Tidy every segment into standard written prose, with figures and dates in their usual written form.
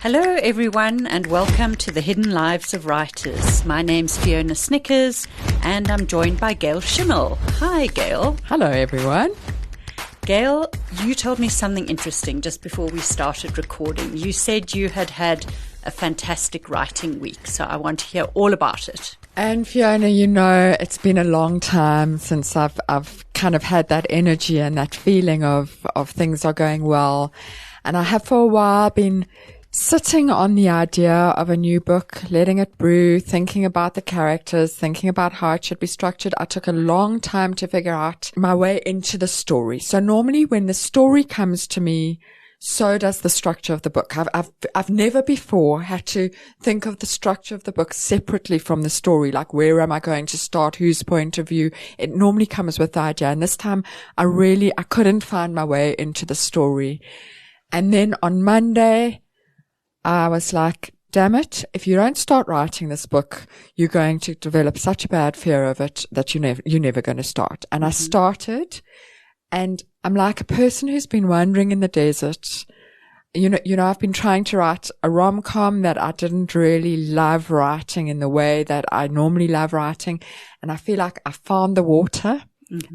Hello everyone and welcome to the Hidden Lives of Writers. My name's Fiona Snyckers and I'm joined by Gail Schimmel. Hi Gail. Hello everyone. Gail, you told me something interesting just before we started recording. You said you had had a fantastic writing week, so I want to hear all about it. And Fiona, you know, it's been a long time since I've kind of had that energy and that feeling of things are going well. And I have for a while been sitting on the idea of a new book, letting it brew, thinking about the characters, thinking about how it should be structured. I took a long time to figure out my way into the story. So normally when the story comes to me, so does the structure of the book. I've never before had to think of the structure of the book separately from the story. Like, where am I going to start? Whose point of view? It normally comes with the idea. And this time I couldn't find my way into the story. And then on Monday, I was like, damn it, if you don't start writing this book, you're going to develop such a bad fear of it that you're never going to start. And I started, and I'm like a person who's been wandering in the desert. You know, I've been trying to write a rom-com that I didn't really love writing in the way that I normally love writing. And I feel like I found the water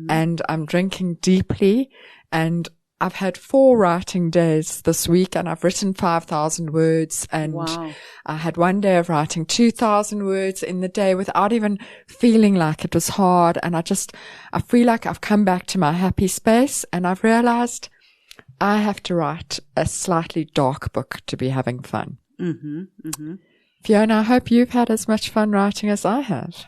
and I'm drinking deeply, and I've had 4 writing days this week and I've written 5,000 words, and wow. I had one day of writing 2,000 words in the day without even feeling like it was hard. And I feel like I've come back to my happy space, and I've realized I have to write a slightly dark book to be having fun. Fiona, I hope you've had as much fun writing as I have.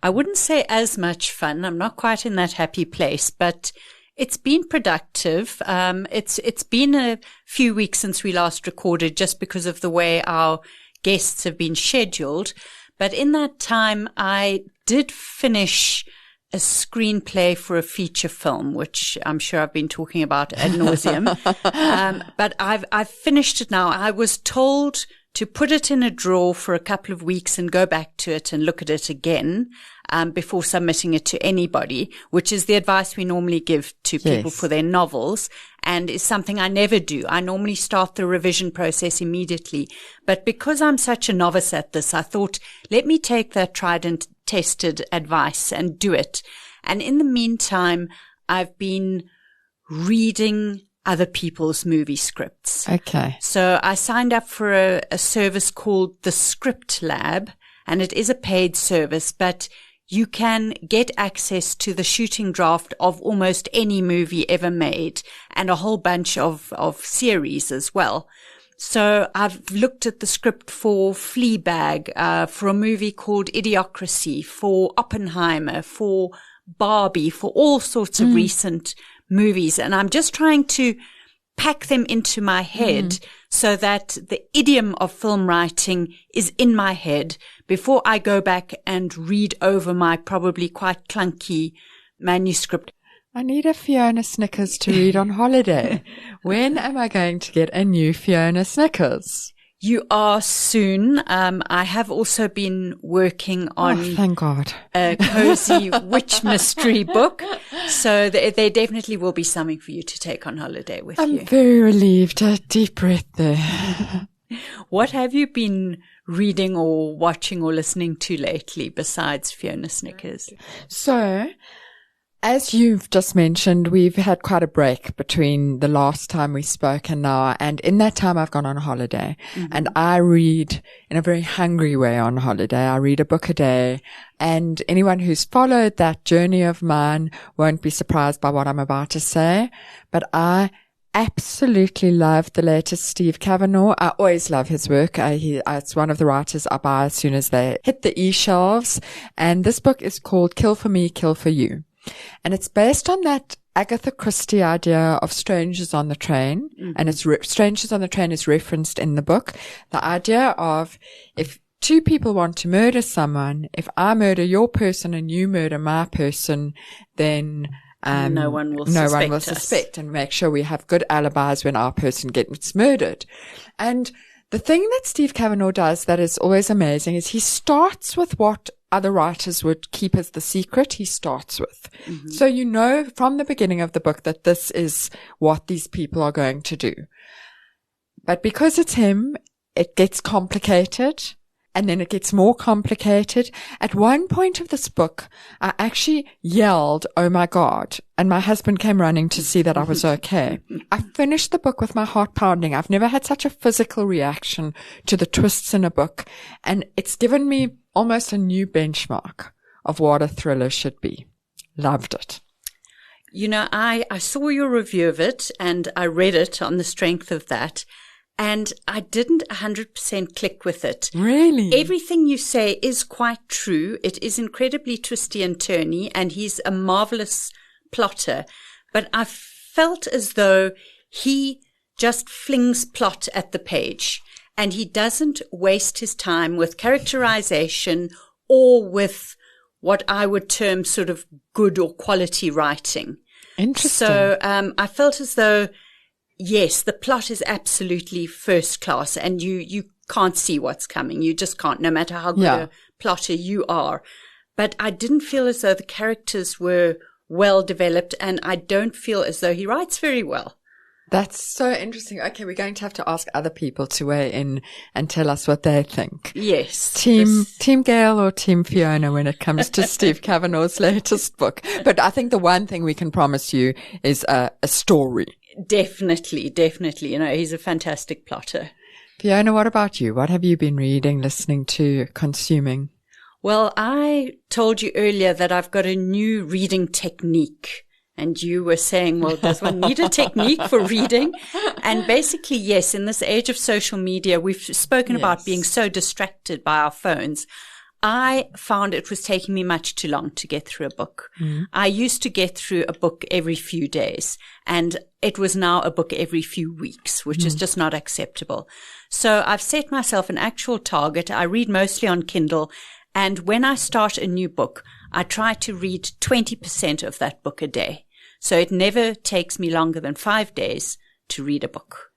I wouldn't say as much fun. I'm not quite in that happy place, but it's been productive. It's been a few weeks since we last recorded just because of the way our guests have been scheduled. But in that time, I did finish a screenplay for a feature film, which I'm sure I've been talking about ad nauseum. But I've finished it now. I was told to put it in a drawer for a couple of weeks and go back to it and look at it again before submitting it to anybody, which is the advice we normally give to people for their novels, and is something I never do. I normally start the revision process immediately. But because I'm such a novice at this, I thought, let me take that tried and tested advice and do it. And in the meantime, I've been reading other people's movie scripts. Okay. So I signed up for a service called the Script Lab, and it is a paid service, but you can get access to the shooting draft of almost any movie ever made, and a whole bunch of series as well. So I've looked at the script for Fleabag, for a movie called Idiocracy, for Oppenheimer, for Barbie, for all sorts of recent movies. And I'm just trying to pack them into my head so that the idiom of film writing is in my head before I go back and read over my probably quite clunky manuscript. I need a Fiona Snyckers to read on holiday. When am I going to get a new Fiona Snyckers? You are soon. I have also been working on thank God. A cozy witch mystery book. So there definitely will be something for you to take on holiday with you. I'm very relieved. A deep breath there. What have you been reading or watching or listening to lately besides Fiona Snyckers? So, as you've just mentioned, we've had quite a break between the last time we spoke and now. And in that time, I've gone on holiday. And I read in a very hungry way on holiday. I read a book a day. And anyone who's followed that journey of mine won't be surprised by what I'm about to say. But I absolutely love the latest Steve Kavanaugh. I always love his work. It's one of the writers I buy as soon as they hit the e-shelves. And this book is called Kill for Me, Kill for You. And it's based on that Agatha Christie idea of strangers on the train. And it's strangers on the train is referenced in the book. The idea of if 2 people want to murder someone, if I murder your person and you murder my person, then no one will suspect and make sure we have good alibis when our person gets murdered. And the thing that Steve Kavanaugh does that is always amazing is he starts with what other writers would keep as the secret he starts with. So you know from the beginning of the book that this is what these people are going to do. But because it's him, it gets complicated. And then it gets more complicated. At one point of this book, I actually yelled, "Oh my God." And my husband came running to see that I was okay. I finished the book with my heart pounding. I've never had such a physical reaction to the twists in a book. And it's given me almost a new benchmark of what a thriller should be. Loved it. You know, I saw your review of it and I read it on the strength of that. And I didn't 100% click with it. Really? Everything you say is quite true. It is incredibly twisty and turny, and he's a marvelous plotter. But I felt as though he just flings plot at the page, and he doesn't waste his time with characterization or with what I would term sort of good or quality writing. Interesting. So I felt as though, yes, the plot is absolutely first class, and you can't see what's coming. You just can't, no matter how good a plotter you are. But I didn't feel as though the characters were well developed, and I don't feel as though he writes very well. That's so interesting. Okay, we're going to have to ask other people to weigh in and tell us what they think. Yes. Team Gail or Team Fiona when it comes to Steve Kavanaugh's latest book. But I think the one thing we can promise you is a story. Definitely. You know, he's a fantastic plotter. Fiona, what about you? What have you been reading, listening to, consuming? Well, I told you earlier that I've got a new reading technique. And you were saying, well, does one need a technique for reading? And basically, yes, in this age of social media, we've spoken about being so distracted by our phones. I found it was taking me much too long to get through a book. I used to get through a book every few days, and it was now a book every few weeks, which is just not acceptable. So I've set myself an actual target. I read mostly on Kindle, and when I start a new book, I try to read 20% of that book a day. So it never takes me longer than 5 days to read a book.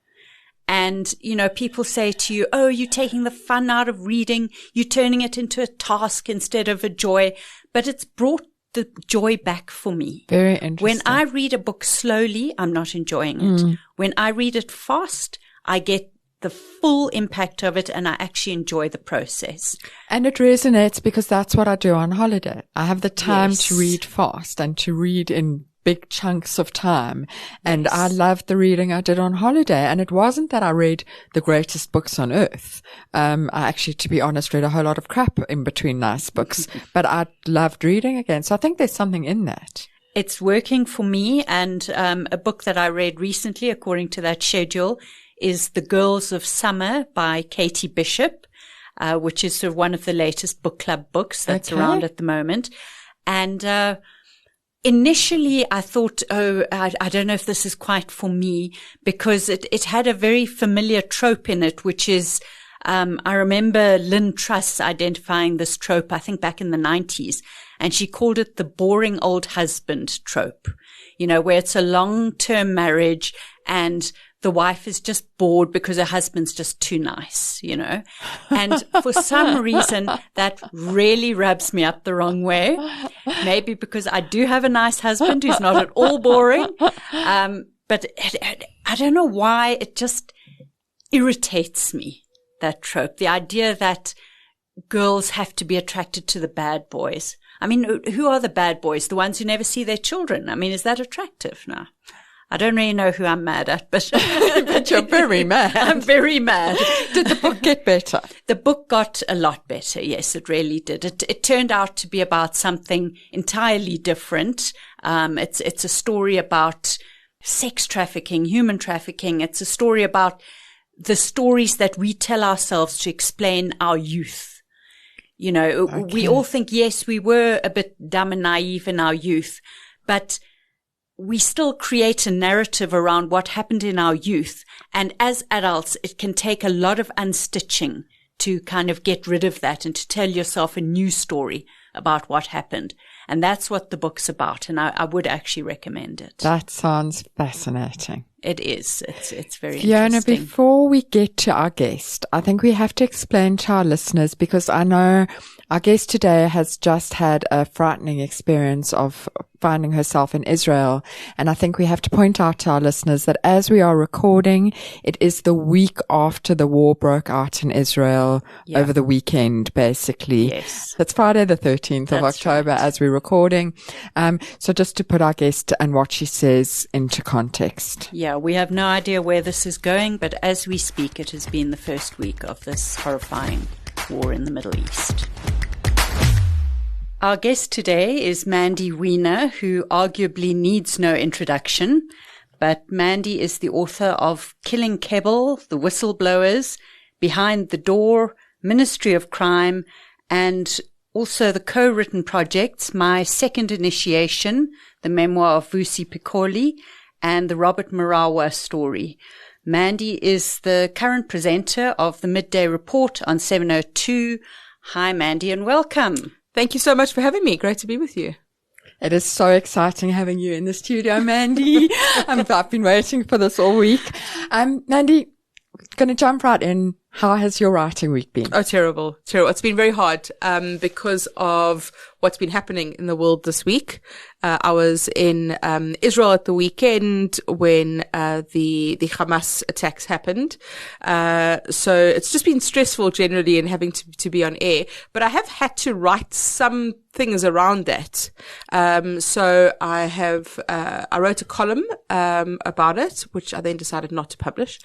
And, you know, people say to you, "Oh, you're taking the fun out of reading. You're turning it into a task instead of a joy." But it's brought the joy back for me. Very interesting. When I read a book slowly, I'm not enjoying it. When I read it fast, I get the full impact of it, and I actually enjoy the process. And it resonates because that's what I do on holiday. I have the time to read fast and to read in big chunks of time. And I loved the reading I did on holiday. And it wasn't that I read the greatest books on earth. I actually, to be honest, read a whole lot of crap in between nice books, but I loved reading again. So I think there's something in that. It's working for me. And a book that I read recently, according to that schedule, is The Girls of Summer by Katie Bishop, which is sort of one of the latest book club books that's around at the moment. And initially, I thought, I don't know if this is quite for me, because it had a very familiar trope in it, which is, I remember Lynn Truss identifying this trope, I think back in the 90s, and she called it the boring old husband trope, you know, where it's a long-term marriage and the wife is just bored because her husband's just too nice, you know. And for some reason, that really rubs me up the wrong way. Maybe because I do have a nice husband who's not at all boring. But I don't know why it just irritates me, that trope. The idea that girls have to be attracted to the bad boys. I mean, who are the bad boys? The ones who never see their children. I mean, is that attractive? No. I don't really know who I'm mad at, but but you're very mad. I'm very mad. Did the book get better? The book got a lot better. Yes, it really did. It turned out to be about something entirely different. It's a story about sex trafficking, human trafficking. It's a story about the stories that we tell ourselves to explain our youth. You know, we all think, yes, we were a bit dumb and naive in our youth, but we still create a narrative around what happened in our youth. And as adults, it can take a lot of unstitching to kind of get rid of that and to tell yourself a new story about what happened. And that's what the book's about. And I would actually recommend it. That sounds fascinating. It is. It's very Fiona, interesting. before we get to our guest, I think we have to explain to our listeners, because I know our guest today has just had a frightening experience of finding herself in Israel. And I think we have to point out to our listeners that as we are recording, it is the week after the war broke out in Israel over the weekend, basically. Yes. It's Friday the 13th of October as we're recording. So just to put our guest and what she says into context. Yeah, we have no idea where this is going, but as we speak, it has been the first week of this horrifying war in the Middle East. Our guest today is Mandy Wiener, who arguably needs no introduction, but Mandy is the author of Killing Kebble, The Whistleblowers, Behind the Door, Ministry of Crime, and also the co-written projects My Second Initiation, the memoir of Vusi Pikoli, and the Robert Marawa story. Mandy is the current presenter of the Midday Report on 702. Hi, Mandy, and welcome. Thank you so much for having me. Great to be with you. It is so exciting having you in the studio, Mandy. I've been waiting for this all week. Mandy, going to jump right in. How has your writing week been? Oh, terrible. It's been very hard, because of what's been happening in the world this week. I was in, Israel at the weekend when, the Hamas attacks happened. So it's just been stressful generally and having to be on air, but I have had to write some things around that. So I wrote a column, about it, which I then decided not to publish.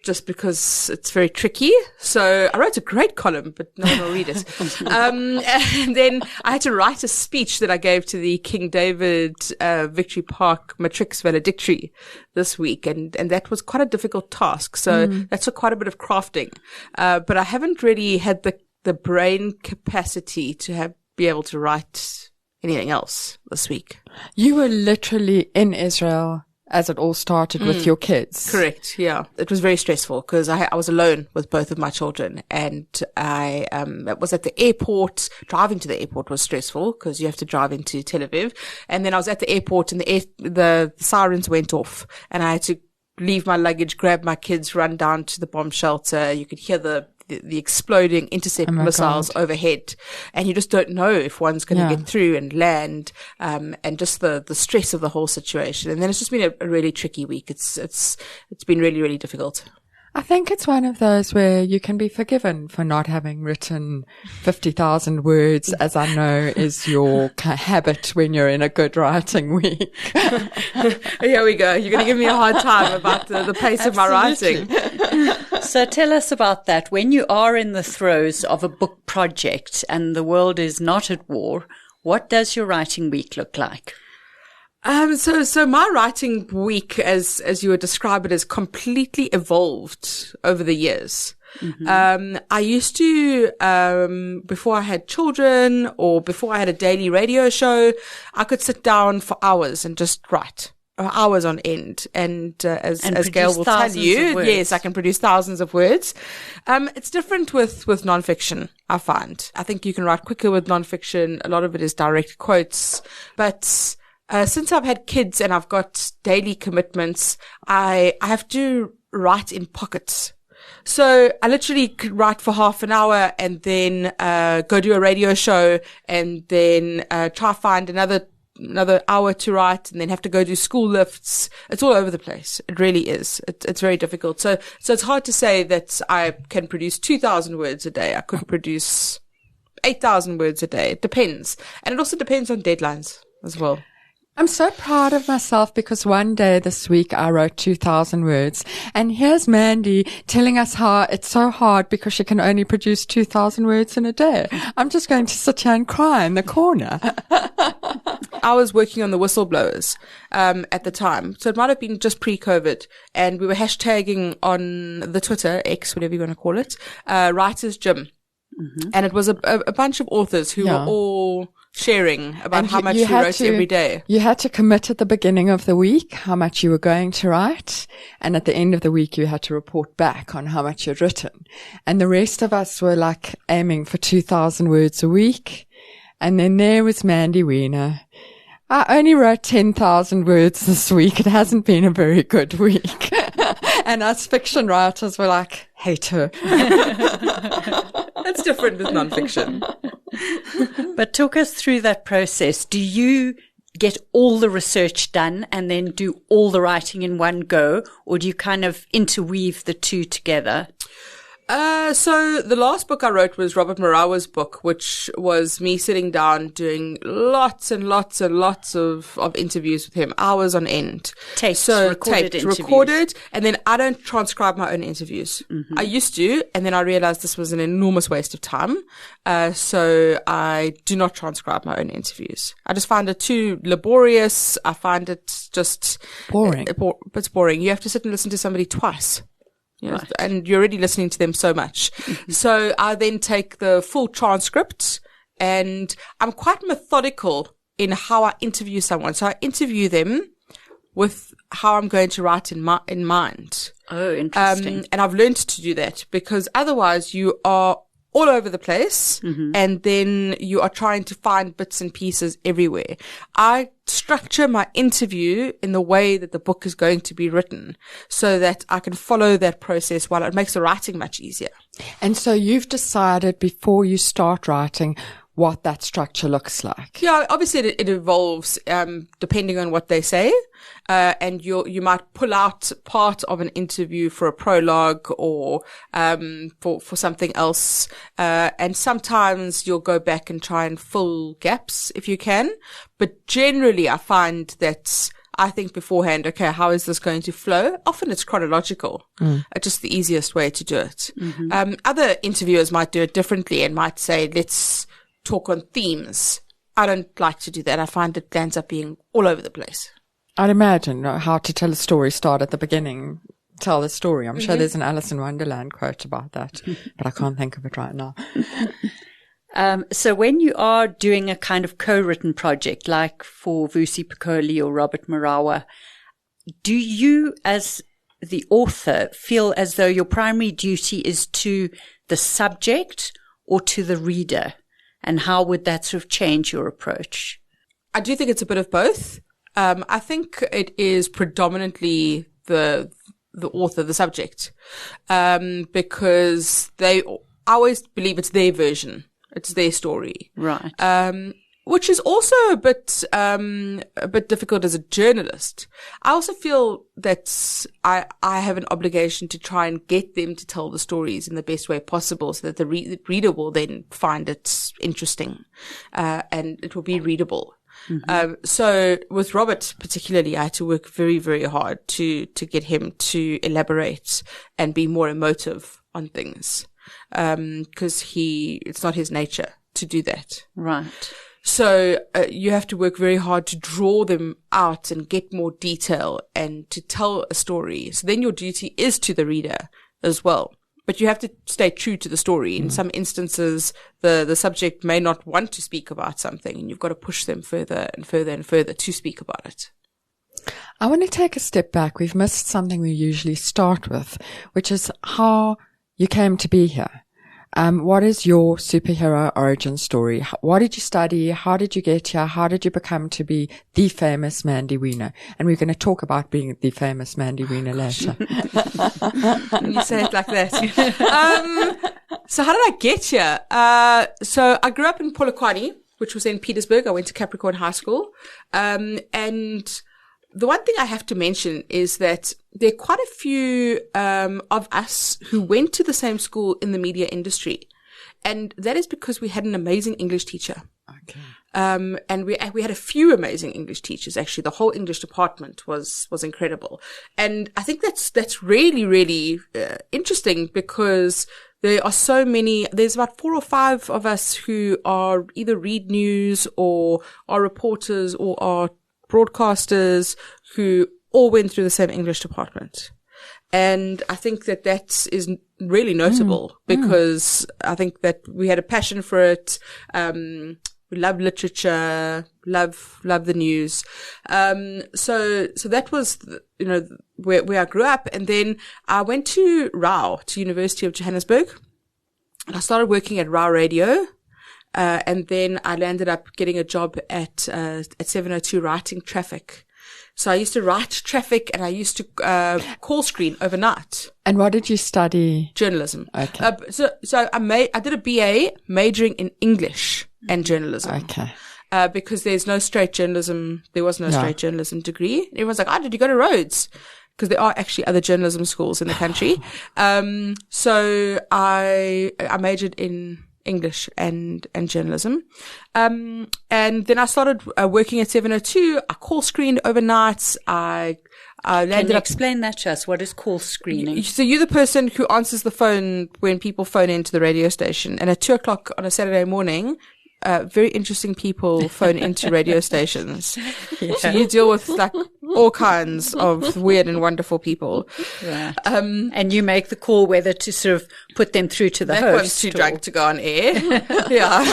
Just because it's very tricky. So I wrote a great column, but no one will read it. And then I had to write a speech that I gave to the King David, Victory Park Matrix valedictory this week. And that was quite a difficult task. So that took quite a bit of crafting. But I haven't really had the brain capacity to be able to write anything else this week. You were literally in Israel as it all started with your kids. Correct. Yeah. It was very stressful because I was alone with both of my children, and I was at the airport. Driving to the airport was stressful because you have to drive into Tel Aviv. And then I was at the airport and the sirens went off and I had to leave my luggage, grab my kids, run down to the bomb shelter. You could hear the exploding intercept missiles overhead, and you just don't know if one's going to get through and land, and just the stress of the whole situation. And then it's just been a really tricky week. It's been really, really difficult. I think it's one of those where you can be forgiven for not having written 50,000 words, as I know is your habit when you're in a good writing week. Here we go. You're going to give me a hard time about the pace of my writing. So tell us about that. When you are in the throes of a book project and the world is not at war, what does your writing week look like? So my writing week, as you would describe it, has completely evolved over the years. I used to, before I had children or before I had a daily radio show, I could sit down for hours and just write. Hours on end. And as Gail will tell you, yes, I can produce thousands of words. It's different with nonfiction, I find. I think you can write quicker with nonfiction. A lot of it is direct quotes, but since I've had kids and I've got daily commitments, I have to write in pockets. So I literally could write for half an hour and then go do a radio show and then try find another hour to write and then have to go do school lifts. It's all over the place. It really is. It's very difficult. So it's hard to say that I can produce 2,000 words a day. I could produce 8,000 words a day. It depends. And it also depends on deadlines as well. I'm so proud of myself because one day this week I wrote 2,000 words, and here's Mandy telling us how it's so hard because she can only produce 2,000 words in a day. I'm just going to sit here and cry in the corner. I was working on the Whistleblowers at the time, so it might have been just pre-COVID, and we were hashtagging on the Twitter, X, whatever you want to call it, Writers Gym. And it was a bunch of authors who were all sharing about how much you wrote every day. You had to commit at the beginning of the week how much you were going to write. And at the end of the week, you had to report back on how much you'd written. And the rest of us were like aiming for 2,000 words a week. And then there was Mandy Wiener. I only wrote 10,000 words this week. It hasn't been a very good week. And us fiction writers were like, hate her. That's different with nonfiction. But talk us through that process. Do you get all the research done and then do all the writing in one go, or do you kind of interweave the two together? So the last book I wrote was Robert Marawa's book, which was me sitting down doing lots and lots and lots of interviews with him, hours on end. Recorded, and then I don't transcribe my own interviews. I used to, and then I realized this was an enormous waste of time. So I do not transcribe my own interviews. I just find it too laborious. I find it just boring. It's boring. You have to sit and listen to somebody twice. Right. And you're already listening to them so much. So I then take the full transcript, and I'm quite methodical in how I interview someone. So I interview them with how I'm going to write in mind. Oh, interesting. And I've learned to do that, because otherwise you are all over the place, and then you are trying to find bits and pieces everywhere. I structure my interview in the way that the book is going to be written, so that I can follow that process while it makes the writing much easier. And so you've decided before you start writing what that structure looks like. Yeah, obviously it evolves, depending on what they say. And you might pull out part of an interview for a prologue or, for something else. And sometimes you'll go back and try and fill gaps if you can. But generally I find that I think beforehand, okay, how is this going to flow? Often it's chronological. Just the easiest way to do it. Other interviewers might do it differently and might say, let's talk on themes. I don't like to do that. I find it ends up being all over the place. I'd imagine how to tell a story, start at the beginning, tell the story. I'm sure there's an Alice in Wonderland quote about that, but I can't think of it right now. So when you are doing a kind of co-written project, like for Vusi Pikoli or Robert Marawa, do you as the author feel as though your primary duty is to the subject or to the reader? And how would that sort of change your approach? I do think it's a bit of both. I think it is predominantly the author, the subject, because I always believe it's their version. It's their story. Right. Which is also a bit difficult as a journalist. I also feel that I have an obligation to try and get them to tell the stories in the best way possible, so that the reader will then find it interesting, and it will be readable. So with Robert particularly, I had to work very, very hard to get him to elaborate and be more emotive on things, because it's not his nature to do that. Right. So you have to work very hard to draw them out and get more detail and to tell a story. So then your duty is to the reader as well. But you have to stay true to the story. In some instances, the subject may not want to speak about something, and you've got to push them further and further and further to speak about it. I want to take a step back. We've missed something we usually start with, which is how you came to be here. What is your superhero origin story? What did you study? How did you get here? How did you become to be the famous Mandy Wiener? And we're going to talk about being the famous Mandy Wiener later. You say it like that. So how did I get here? So I grew up in Polokwane, which was in Petersburg. I went to Capricorn High School. And the one thing I have to mention is that there are quite a few of us who went to the same school in the media industry. And that is because we had an amazing English teacher. Okay. And we had a few amazing English teachers. Actually, the whole English department was incredible. And I think that's really, really interesting, because there are so many. There's about 4 or 5 of us who are either read news or are reporters or are broadcasters who all went through the same English department. And I think that is really notable, because I think that we had a passion for it. We love literature, love the news. So that was, where I grew up. And then I went to RAU, to University of Johannesburg. And I started working at RAU Radio. And then I landed up getting a job at 702 writing traffic. So I used to write traffic and I used to call screen overnight. And what did you study? Journalism. Okay. So I did a BA majoring in English and journalism. Okay. Because there was no straight journalism degree. Everyone's like, did you go to Rhodes? Because there are actually other journalism schools in the country. So I majored in English and journalism. And then I started working at 702. I call screened overnight. I Can you explain that to us? What is call screening? So you're the person who answers the phone when people phone into the radio station. And at 2:00 on a Saturday morning, very interesting people phone into radio stations. Yeah. So you deal with like all kinds of weird and wonderful people. Right. And you make the call whether to sort of put them through to the host. That one's too drunk to go on air. Yeah.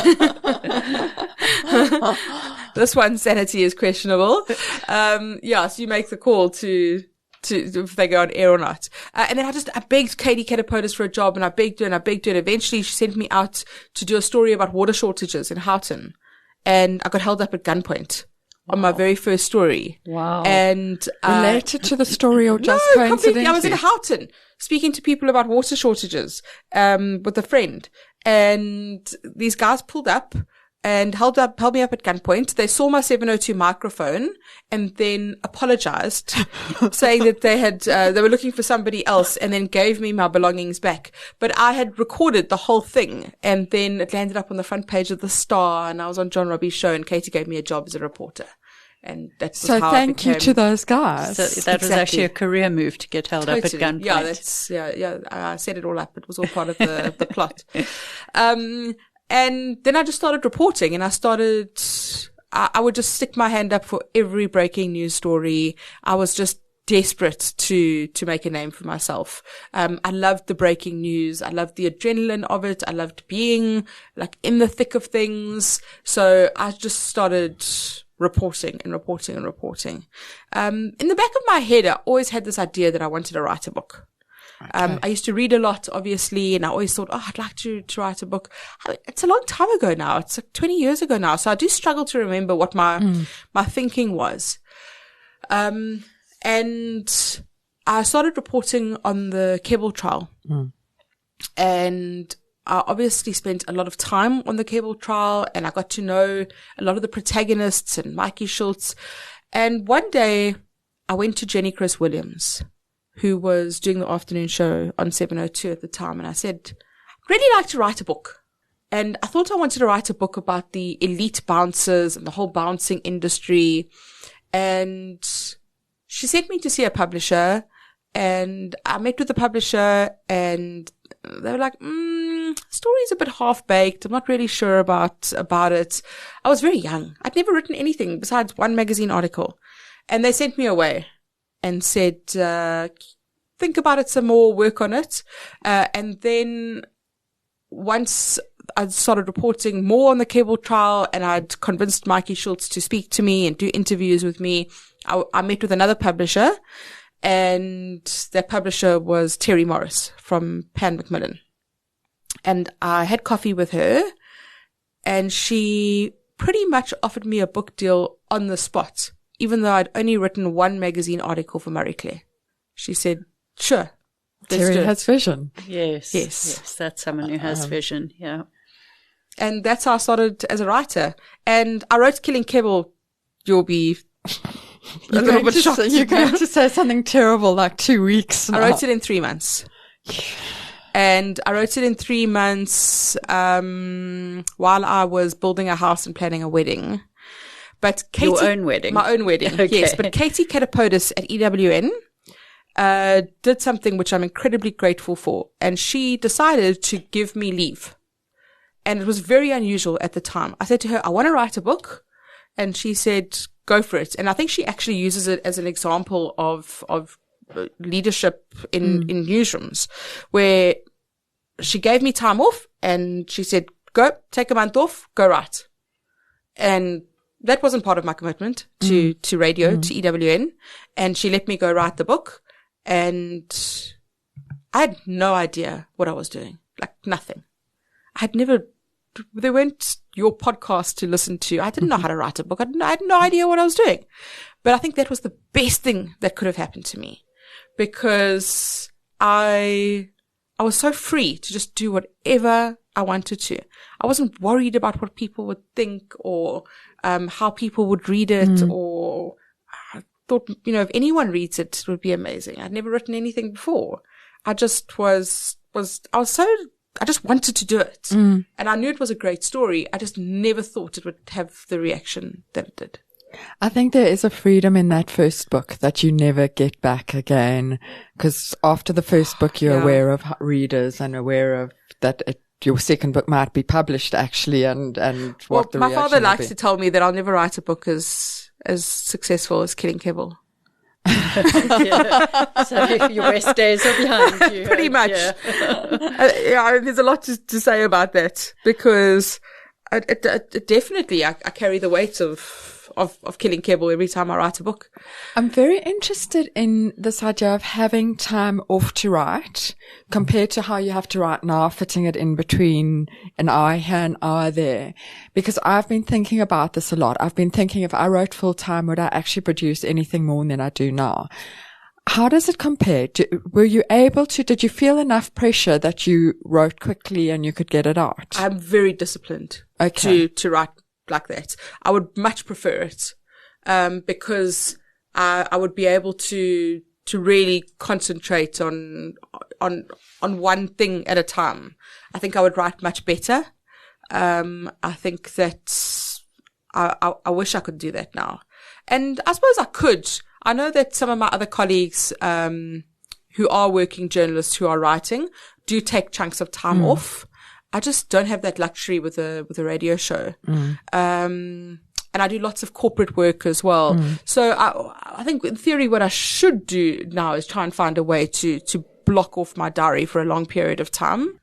This one's sanity is questionable. So you make the call to if they go on air or not. And then I begged Katie Catapodis for a job, and I begged her. Eventually she sent me out to do a story about water shortages in Houghton. And I got held up at gunpoint on my very first story. Wow. And, related to the story or just no, coincidentally? Completely. I was in Houghton speaking to people about water shortages, with a friend. And these guys pulled up and held me up at gunpoint. They saw my 702 microphone and then apologized, saying that they were looking for somebody else, and then gave me my belongings back. But I had recorded the whole thing, and then it landed up on the front page of the Star, and I was on John Robbie's show, and Katie gave me a job as a reporter. And that's so how thank you to those guys. So that was actually a career move to get held up at gunpoint. Yeah, I set it all up. It was all part of the plot. And then I just started reporting, and I would just stick my hand up for every breaking news story. I was just desperate to make a name for myself. I loved the breaking news. I loved the adrenaline of it. I loved being like in the thick of things. So I just started reporting. In the back of my head, I always had this idea that I wanted to write a book. Okay. I used to read a lot, obviously, and I always thought, I'd like to write a book. It's a long time ago now. It's like 20 years ago now. So I do struggle to remember what my thinking was. And I started reporting on the Kebble trial. And I obviously spent a lot of time on the Kebble trial, and I got to know a lot of the protagonists and Mikey Schultz. And one day I went to Jenny Chris Williams, who was doing the afternoon show on 702 at the time. And I said, I'd really like to write a book. And I thought I wanted to write a book about the elite bouncers and the whole bouncing industry. And she sent me to see a publisher, and I met with the publisher, and they were like, story's a bit half-baked. I'm not really sure about it. I was very young. I'd never written anything besides one magazine article. And they sent me away and said, think about it some more, work on it. And then once I started reporting more on the Kebble trial, and I'd convinced Mikey Schultz to speak to me and do interviews with me, I met with another publisher, and that publisher was Terry Morris from Pan Macmillan. And I had coffee with her, and she pretty much offered me a book deal on the spot, even though I'd only written one magazine article for Marie Claire. She said, sure. Terry has vision. Yes. That's someone who has vision. Yeah. And that's how I started as a writer. And I wrote Killing Kebble. You'll be a little bit shocked. You're going to say something terrible like 2 weeks now. I wrote it in 3 months. And I wrote it in 3 months while I was building a house and planning a wedding. But Katie, your own wedding? My own wedding, okay. Yes. But Katie Catapodis at EWN did something which I'm incredibly grateful for. And she decided to give me leave. And it was very unusual at the time. I said to her, I want to write a book. And she said, go for it. And I think she actually uses it as an example of leadership in newsrooms, where she gave me time off and she said, go, take a month off, go write. And that wasn't part of my commitment to radio, to EWN. And she let me go write the book. And I had no idea what I was doing, like nothing. I had never your podcasts to listen to. I didn't know how to write a book. I had no idea what I was doing. But I think that was the best thing that could have happened to me, because I was so free to just do whatever I wanted to. I wasn't worried about what people would think or how people would read it, or I thought, if anyone reads it, it would be amazing. I'd never written anything before. I just I just wanted to do it. And I knew it was a great story. I just never thought it would have the reaction that it did. I think there is a freedom in that first book that you never get back again, because after the first book, you're aware of readers and aware of that your second book might be published actually, and what the reaction my father will likes be. to tell me that I'll never write a book as successful as Killing Kebble. So your best days are behind you. Pretty much. There's a lot to say about that, because it definitely, I carry the weight of Killing Kebble every time I write a book. I'm very interested in this idea of having time off to write compared to how you have to write now, fitting it in between an hour here, an hour there. Because I've been thinking about this a lot. I've been thinking, if I wrote full time, would I actually produce anything more than I do now? How does it compare? Were you able to, did you feel enough pressure that you wrote quickly and you could get it out? I'm very disciplined to write like that. I would much prefer it, because I would be able to really concentrate on one thing at a time. I think I would write much better. I think that I wish I could do that now. And I suppose I could. I know that some of my other colleagues, who are working journalists who are writing, do take chunks of time off. I just don't have that luxury with a radio show. And I do lots of corporate work as well. So I think in theory what I should do now is try and find a way to block off my diary for a long period of time.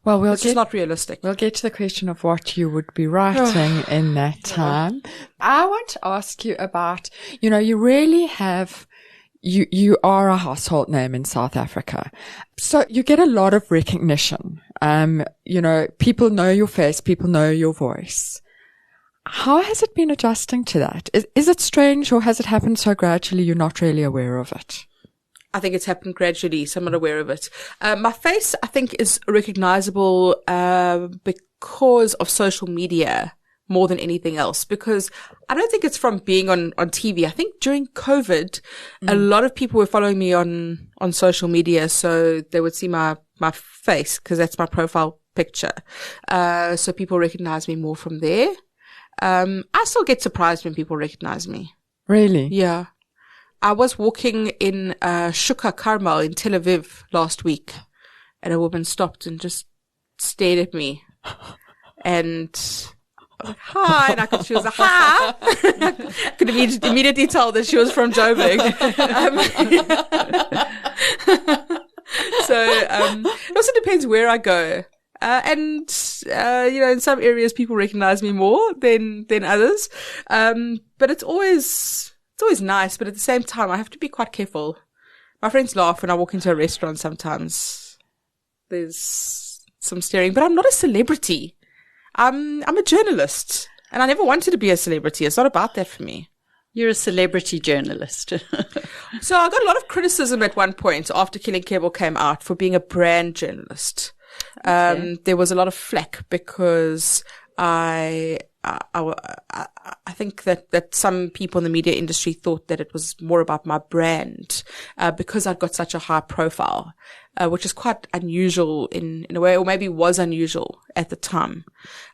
Well, it's just not realistic. We'll get to the question of what you would be writing in that time. I want to ask you about, you really have, you are a household name in South Africa. So you get a lot of recognition. People know your face, people know your voice. How has it been adjusting to that? Is it strange, or has it happened so gradually you're not really aware of it? I think it's happened gradually, so I'm not aware of it. My face, I think, is recognizable because of social media more than anything else, because I don't think it's from being on TV. I think during COVID, a lot of people were following me on social media, so they would see my face, because that's my profile picture. So people recognize me more from there. I still get surprised when people recognize me. Really? Yeah. I was walking in Shukha Carmel in Tel Aviv last week, and a woman stopped and just stared at me. And I was like, hi, and she was like, hi. I could immediately tell that she was from Joburg. So it also depends where I go. And in some areas people recognize me more than others. But it's always nice, but at the same time, I have to be quite careful. My friends laugh when I walk into a restaurant sometimes. There's some staring, but I'm not a celebrity. I'm a journalist, and I never wanted to be a celebrity. It's not about that for me. You're a celebrity journalist. So I got a lot of criticism at one point after Killing Kebble came out for being a brand journalist. There was a lot of flack because I think that some people in the media industry thought that it was more about my brand, because I'd got such a high profile, which is quite unusual in a way, or maybe was unusual at the time.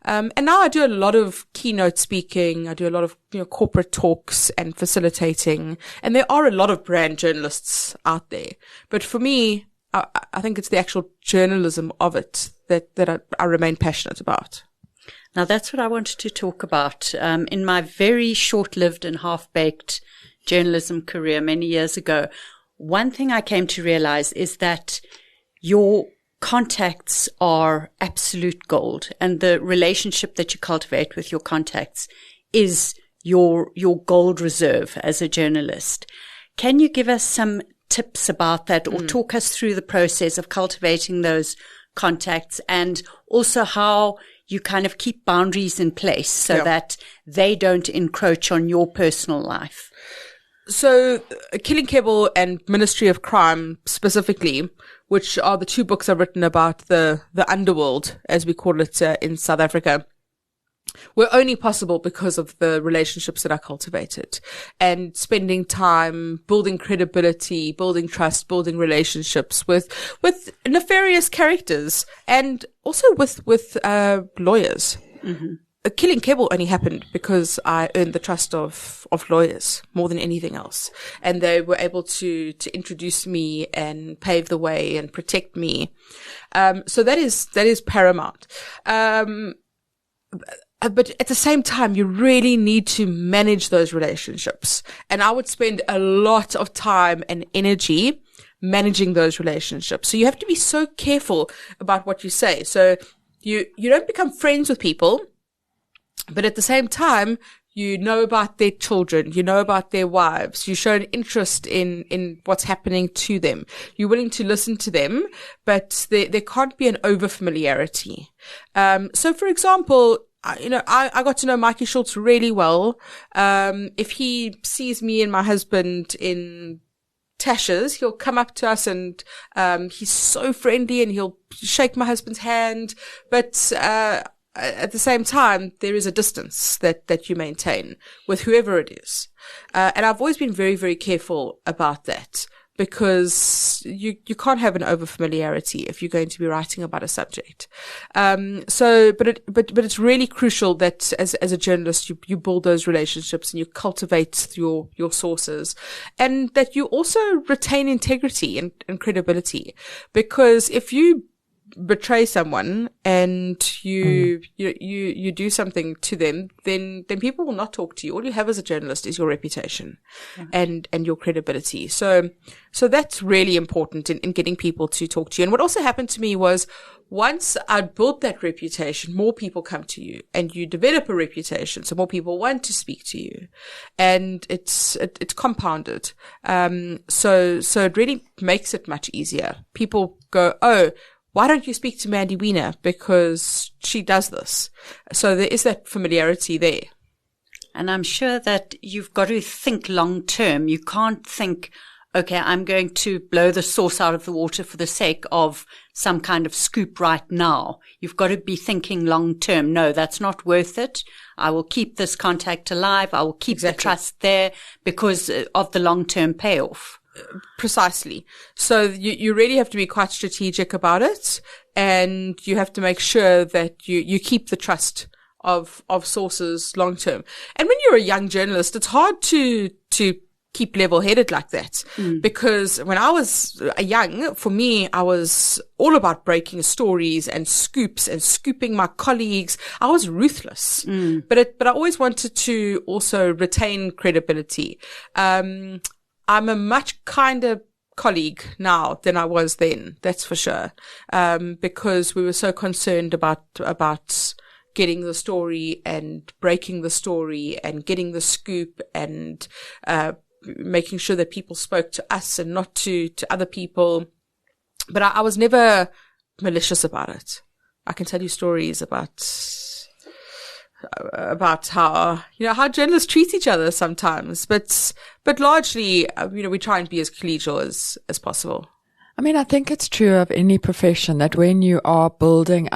And now I do a lot of keynote speaking. I do a lot of, corporate talks and facilitating. And there are a lot of brand journalists out there. But for me, I think it's the actual journalism of it that I remain passionate about. Now, that's what I wanted to talk about. In my very short-lived and half-baked journalism career many years ago, one thing I came to realize is that your contacts are absolute gold, and the relationship that you cultivate with your contacts is your gold reserve as a journalist. Can you give us some tips about that, or talk us through the process of cultivating those contacts, and also how you kind of keep boundaries in place so that they don't encroach on your personal life. So Killing Kebble and Ministry of Crime specifically, which are the two books I've written about the underworld, as we call it in South Africa, were only possible because of the relationships that I cultivated and spending time building credibility, building trust, building relationships with nefarious characters and also with lawyers. Mm-hmm. Killing Kebble only happened because I earned the trust of lawyers more than anything else. And they were able to introduce me and pave the way and protect me. So that is paramount. But at the same time, you really need to manage those relationships. And I would spend a lot of time and energy managing those relationships. So you have to be so careful about what you say. So you don't become friends with people, but at the same time, you know about their children, you know about their wives, you show an interest in what's happening to them. You're willing to listen to them, but there can't be an over-familiarity. So for example, I got to know Mikey Schultz really well. If he sees me and my husband in Tasha's, he'll come up to us and he's so friendly and he'll shake my husband's hand. But at the same time, there is a distance that you maintain with whoever it is. And I've always been very, very careful about that because you can't have an overfamiliarity if you're going to be writing about a subject. But it's really crucial that as a journalist, you build those relationships and you cultivate your sources and that you also retain integrity and credibility. Because if you betray someone and you do something to them, then people will not talk to you. All you have as a journalist is your reputation and your credibility. So that's really important in getting people to talk to you. And what also happened to me was once I built that reputation, more people come to you and you develop a reputation. So more people want to speak to you and it's compounded. So it really makes it much easier. People go, oh, why don't you speak to Mandy Wiener? Because she does this. So there is that familiarity there. And I'm sure that you've got to think long term. You can't think, okay, I'm going to blow the sauce out of the water for the sake of some kind of scoop right now. You've got to be thinking long term. No, that's not worth it. I will keep this contact alive. I will keep the trust there because of the long term payoff. Precisely. So you really have to be quite strategic about it and you have to make sure that you keep the trust of sources long term. And when you're a young journalist, it's hard to keep level headed like that because when I was young, for me, I was all about breaking stories and scoops and scooping my colleagues. I was ruthless, but I always wanted to also retain credibility. I'm a much kinder colleague now than I was then. That's for sure. Because we were so concerned about getting the story and breaking the story and getting the scoop and, making sure that people spoke to us and not to other people. But I was never malicious about it. I can tell you stories about how journalists treat each other sometimes, but largely, we try and be as collegial as possible. I mean, I think it's true of any profession that when you are building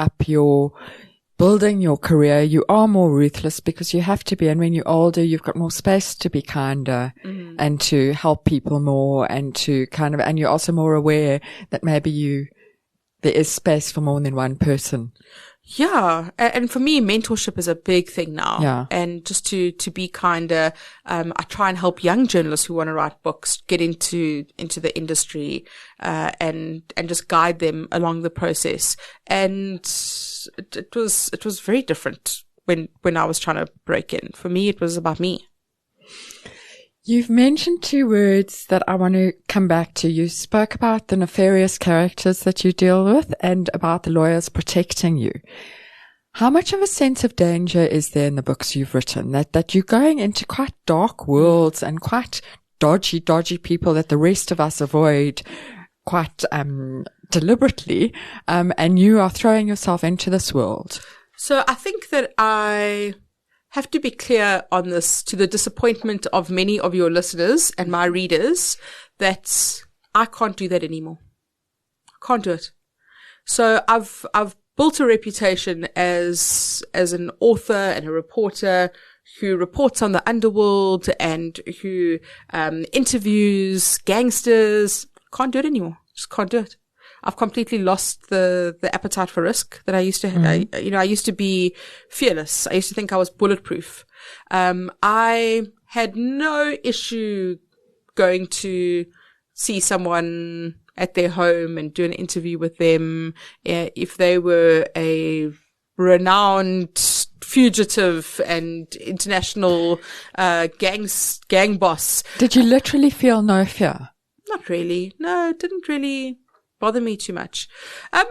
your career, you are more ruthless because you have to be. And when you're older, you've got more space to be kinder and to help people more and to and you're also more aware that maybe there is space for more than one person. Yeah. And for me, mentorship is a big thing now. Yeah. And just to be kinder, I try and help young journalists who want to write books get into the industry, and just guide them along the process. And it was very different when I was trying to break in. For me, it was about me. You've mentioned two words that I want to come back to. You spoke about the nefarious characters that you deal with and about the lawyers protecting you. How much of a sense of danger is there in the books you've written that you're going into quite dark worlds and quite dodgy people that the rest of us avoid quite deliberately, and you are throwing yourself into this world? So I think that I have to be clear on this, to the disappointment of many of your listeners and my readers, that I can't do that anymore. I can't do it. So I've built a reputation as an author and a reporter who reports on the underworld and who interviews gangsters. Can't do it anymore. Just can't do it. I've completely lost the appetite for risk that I used to have. I used to be fearless. I used to think I was bulletproof. I had no issue going to see someone at their home and do an interview with them if they were a renowned fugitive and international gang boss. Did you literally feel no fear? Not really. No, it didn't really bother me too much. Maybe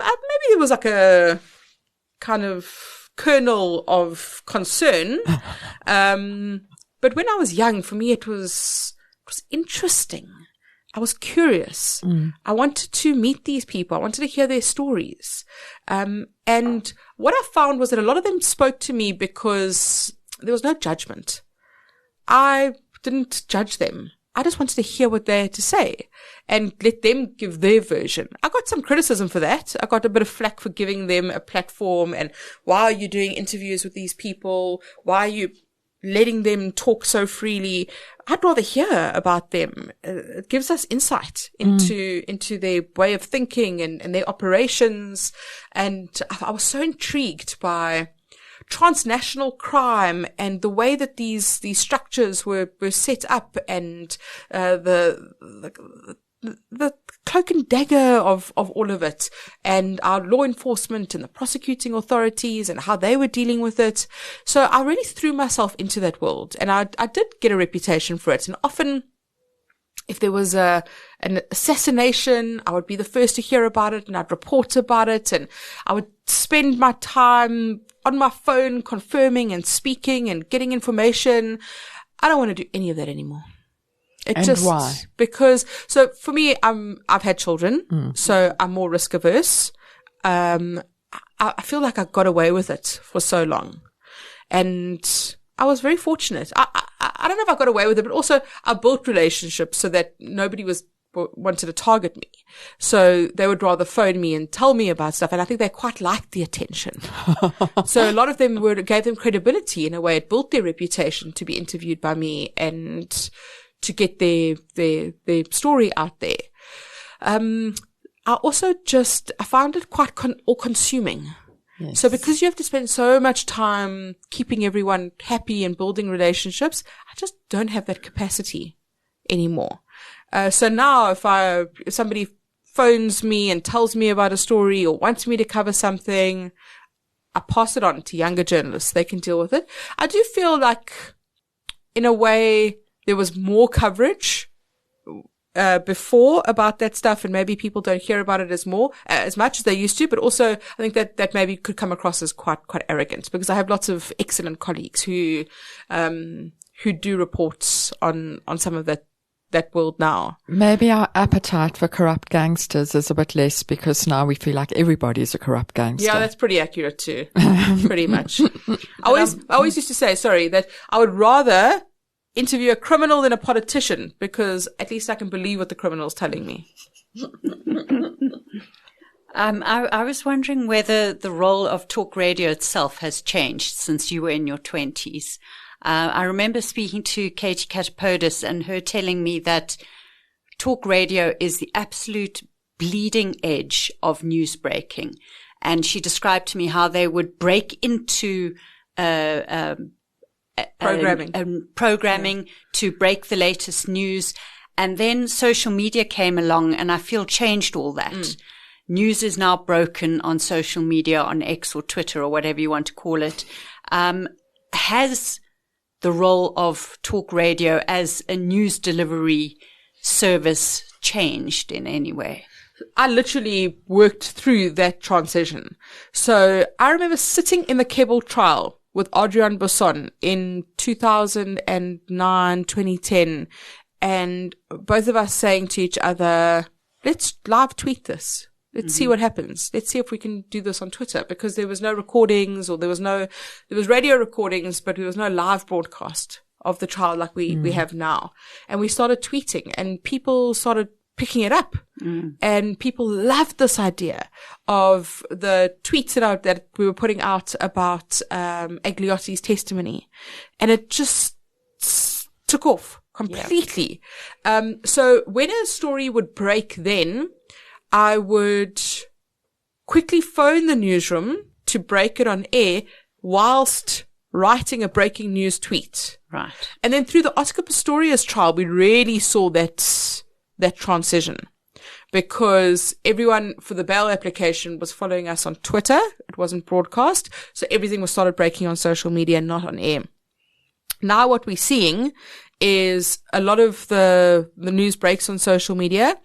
there was like a kind of kernel of concern. But when I was young, for me, it was interesting. I was curious. I wanted to meet these people. I wanted to hear their stories. And what I found was that a lot of them spoke to me because there was no judgment. I didn't judge them. I just wanted to hear what they had to say and let them give their version. I got some criticism for that. I got a bit of flack for giving them a platform and why are you doing interviews with these people? Why are you letting them talk so freely? I'd rather hear about them. It gives us insight into their way of thinking and their operations. And I was so intrigued by transnational crime and the way that these structures were set up and the cloak and dagger of all of it, and our law enforcement and the prosecuting authorities and how they were dealing with it. So I really threw myself into that world, and I did get a reputation for it. And often, if there was an assassination, I would be the first to hear about it, and I'd report about it, and I would spend my time on my phone confirming and speaking and getting information. I don't want to do any of that anymore. Why? Because, so for me, I've had children, so I'm more risk averse. I feel like I got away with it for so long, and I was very fortunate. I don't know if I got away with it, but also I built relationships so that nobody wanted to target me. So they would rather phone me and tell me about stuff. And I think they quite liked the attention. So a lot of them gave them credibility in a way. It built their reputation to be interviewed by me and to get their story out there. I also I found it quite all-consuming. Yes. So because you have to spend so much time keeping everyone happy and building relationships, I just don't have that capacity anymore. So now if somebody phones me and tells me about a story or wants me to cover something, I pass it on to younger journalists. They can deal with it. I do feel like, in a way, there was more coverage before about that stuff, and maybe people don't hear about it as much as they used to. But also, I think that maybe could come across as quite arrogant, because I have lots of excellent colleagues who do reports on some of that world now. Maybe our appetite for corrupt gangsters is a bit less because now we feel like everybody's a corrupt gangster. Yeah, that's pretty accurate too. Pretty much. I always used to say, that I would rather interview a criminal than a politician, because at least I can believe what the criminal's telling me. I was wondering whether the role of talk radio itself has changed since you were in your 20s. I remember speaking to Katie Katapodis and her telling me that talk radio is the absolute bleeding edge of news breaking. And she described to me how they would break into programming to break the latest news. And then social media came along and I feel changed all that. News is now broken on social media, on X or Twitter or whatever you want to call it. Has the role of talk radio as a news delivery service changed in any way? I literally worked through that transition. So I remember sitting in the Kebble trial with Adrian Besson in 2009, 2010, and both of us saying to each other, let's live tweet this. Let's see what happens. Let's see if we can do this on Twitter, because there was no recordings, or there was radio recordings, but there was no live broadcast of the trial like we have now. And we started tweeting, and people started picking it up. And people loved this idea of the tweets that we were putting out about Agliotti's testimony. And it just took off completely. So when a story would break, then I would quickly phone the newsroom to break it on air whilst writing a breaking news tweet. Right. And then through the Oscar Pistorius trial, we really saw that transition, because everyone for the bail application was following us on Twitter. It wasn't broadcast. So everything was started breaking on social media, not on air. Now what we're seeing is a lot of the news breaks on social media,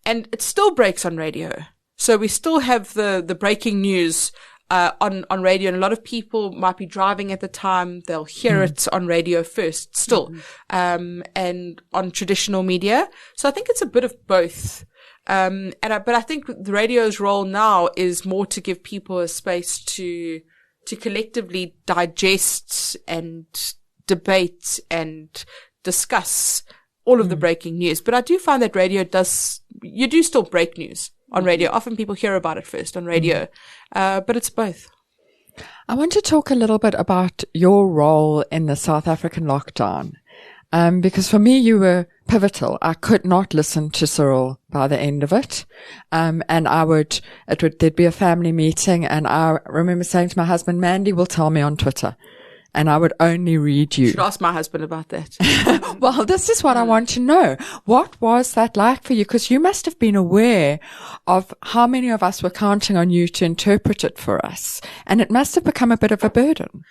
and it still breaks on radio. So we still have the breaking news on radio, and a lot of people might be driving at the time. They'll hear it on radio first still, and on traditional media. So I think it's a bit of both. But I think the radio's role now is more to give people a space to collectively digest and debate and discuss all of the breaking news. But I do find that you do still break news on radio. Often people hear about it first on radio, but it's both. I want to talk a little bit about your role in the South African lockdown, because for me you were pivotal. I could not listen to Cyril by the end of it, and there'd be a family meeting, and I remember saying to my husband, Mandy will tell me on Twitter. And I would only read you. You should ask my husband about that. Well, this is what I want to know. What was that like for you? Because you must have been aware of how many of us were counting on you to interpret it for us. And it must have become a bit of a burden.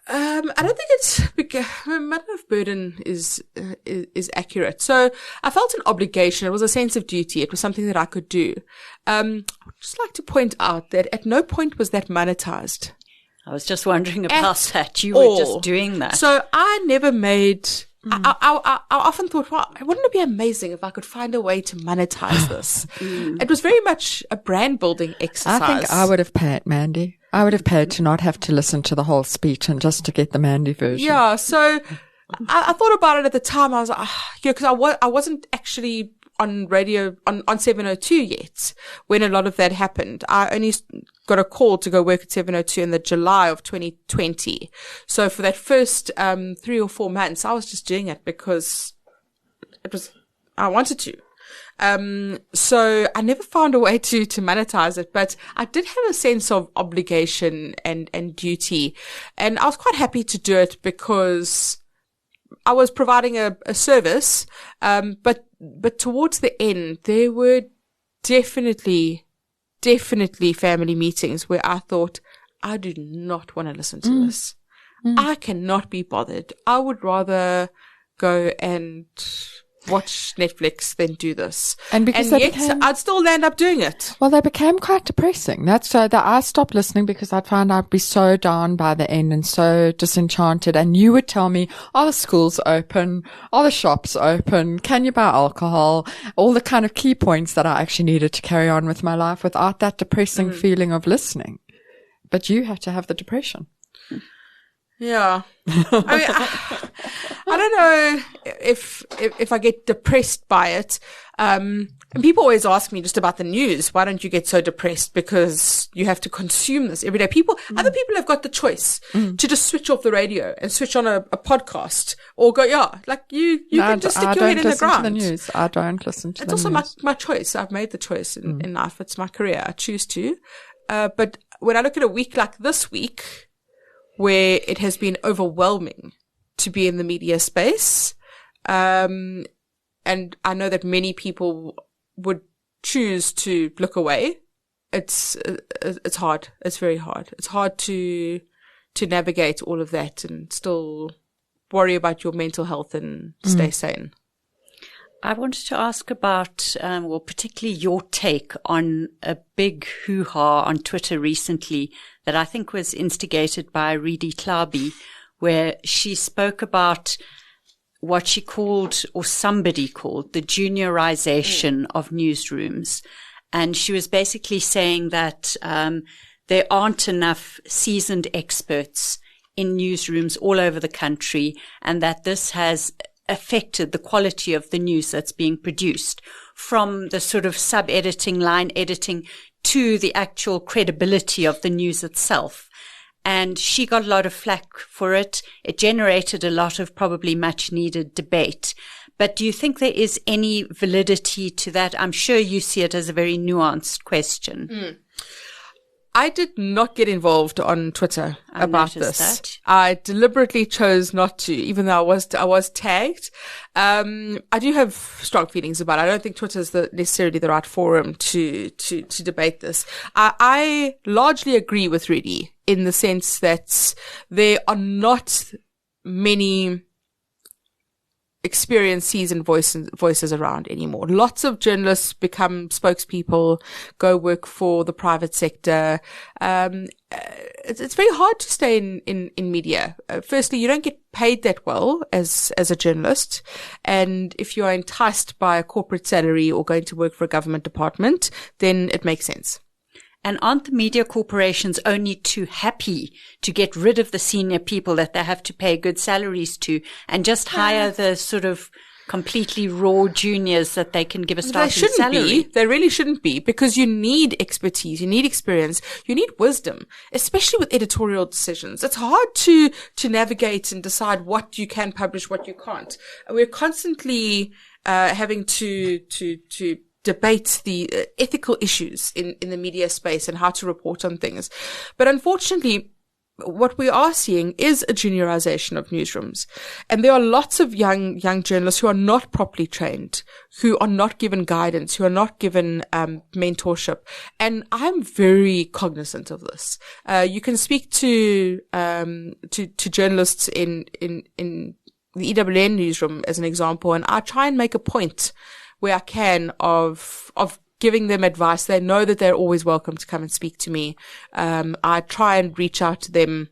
I don't think it's a matter of burden is accurate. So I felt an obligation. It was a sense of duty. It was something that I could do. I would just like to point out that at no point was that monetized. I was just wondering about that. You were just doing that. So I never made, I often thought, well, wouldn't it be amazing if I could find a way to monetize this? It was very much a brand building exercise. I think I would have paid, Mandy. I would have paid to not have to listen to the whole speech and just to get the Mandy version. Yeah. So I thought about it at the time. I was like, because I wasn't actually on radio on 702 yet when a lot of that happened. I only got a call to go work at 702 in the July of 2020. So for that first 3 or 4 months, I was just doing it because I wanted to. So I never found a way to monetize it, but I did have a sense of obligation and duty, and I was quite happy to do it because I was providing a service, but towards the end, there were definitely family meetings where I thought, I do not want to listen to this. I cannot be bothered. I would rather go and watch Netflix than do this. And yet, I'd still end up doing it. Well, they became quite depressing. That's so that I stopped listening because I'd found I'd be so down by the end and so disenchanted. And you would tell me, are the schools open? Are the shops open? Can you buy alcohol? All the kind of key points that I actually needed to carry on with my life without that depressing feeling of listening. But you had to have the depression. Yeah. I mean, I don't know if I get depressed by it. And people always ask me just about the news. Why don't you get so depressed? Because you have to consume this every day. Other people have got the choice to just switch off the radio and switch on a podcast or go, you can just stick your head in the ground. To the news. I don't listen to the news. It's also my choice. I've made the choice in life. It's my career. I choose to. But when I look at a week like this week, where it has been overwhelming to be in the media space. And I know that many people would choose to look away. It's hard. It's very hard. It's hard to navigate all of that and still worry about your mental health and stay sane. I wanted to ask about, particularly your take on a big hoo-ha on Twitter recently that I think was instigated by Reedy Klabi, where she spoke about what she called, or somebody called, the juniorization of newsrooms. And she was basically saying that there aren't enough seasoned experts in newsrooms all over the country, and that this has affected the quality of the news that's being produced, from the sort of sub-editing, line editing, to the actual credibility of the news itself. And she got a lot of flack for it. It generated a lot of probably much needed debate. But do you think there is any validity to that? I'm sure you see it as a very nuanced question. I did not get involved on Twitter about this. That. I deliberately chose not to, even though I was tagged. I do have strong feelings about it. I don't think Twitter is necessarily the right forum to debate this. I largely agree with Rudy in the sense that there are not many experienced, seasoned voices around anymore. Lots of journalists become spokespeople, go work for the private sector. It's very hard to stay in media. Firstly, you don't get paid that well as a journalist. And if you are enticed by a corporate salary or going to work for a government department, then it makes sense. And aren't the media corporations only too happy to get rid of the senior people that they have to pay good salaries to and just hire the sort of completely raw juniors that they can give a starting salary? They really shouldn't be, because you need expertise, you need experience, you need wisdom, especially with editorial decisions. It's hard to navigate and decide what you can publish, what you can't. We're constantly having to debate the ethical issues in the media space and how to report on things. But unfortunately, what we are seeing is a juniorization of newsrooms. And there are lots of young journalists who are not properly trained, who are not given guidance, who are not given mentorship. And I'm very cognizant of this. You can speak to journalists in the EWN newsroom as an example, and I try and make a point where I can of giving them advice. They know that they're always welcome to come and speak to me. I try and reach out to them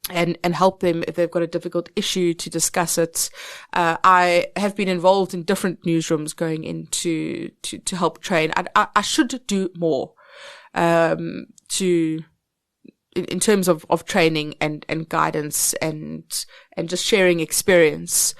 and help them if they've got a difficult issue to discuss it. I have been involved in different newsrooms going into to help train. I should do more in terms of training and guidance and just sharing experience.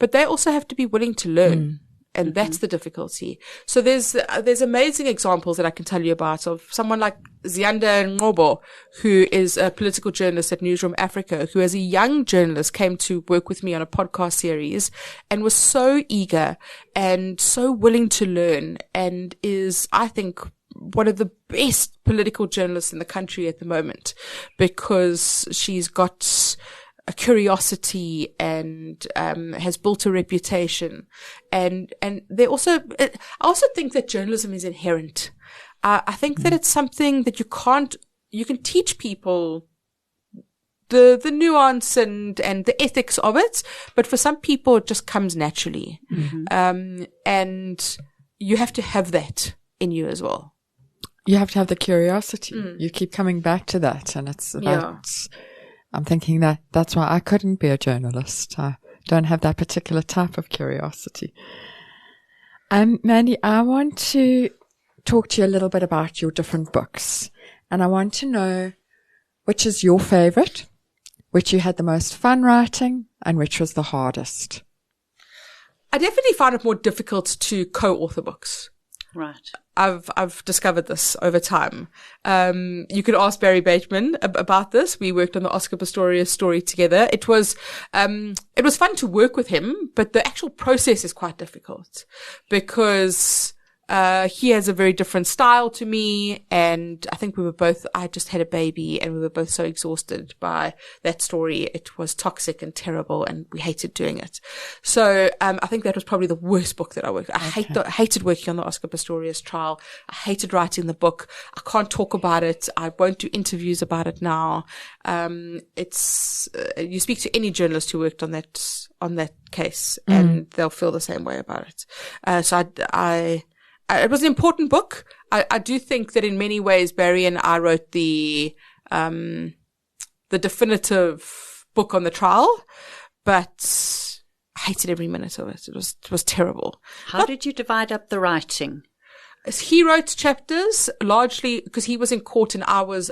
But they also have to be willing to learn. And that's the difficulty. So there's amazing examples that I can tell you about of someone like Ziyanda Ngobo, who is a political journalist at Newsroom Africa, who as a young journalist came to work with me on a podcast series and was so eager and so willing to learn, and is, I think, one of the best political journalists in the country at the moment, because she's got a curiosity and has built a reputation. And they also, I also think that journalism is inherent. I think that it's something that you can teach people the nuance and the ethics of it, but for some people it just comes naturally. And you have to have that in you as well. You have to have the curiosity. You keep coming back to that, and it's about, I'm thinking that's why I couldn't be a journalist. I don't have that particular type of curiosity. Mandy, I want to talk to you a little bit about your different books. And I want to know which is your favorite, which you had the most fun writing, and which was the hardest. I definitely found it more difficult to co-author books. Right. I've discovered this over time. You could ask Barry Bateman about this. We worked on the Oscar Pistorius story together. It was fun to work with him, but the actual process is quite difficult because he has a very different style to me, and I think I just had a baby and we were both so exhausted by that story. It was toxic and terrible and we hated doing it. So, I think that was probably the worst book that I worked. I hated working on the Oscar Pistorius trial. I hated writing the book. I can't talk about it. I won't do interviews about it now. You speak to any journalist who worked on that case and they'll feel the same way about it. So it was an important book. I do think that in many ways, Barry and I wrote the definitive book on the trial, but I hated every minute of it. It was terrible. How did you divide up the writing? He wrote chapters largely because he was in court and I was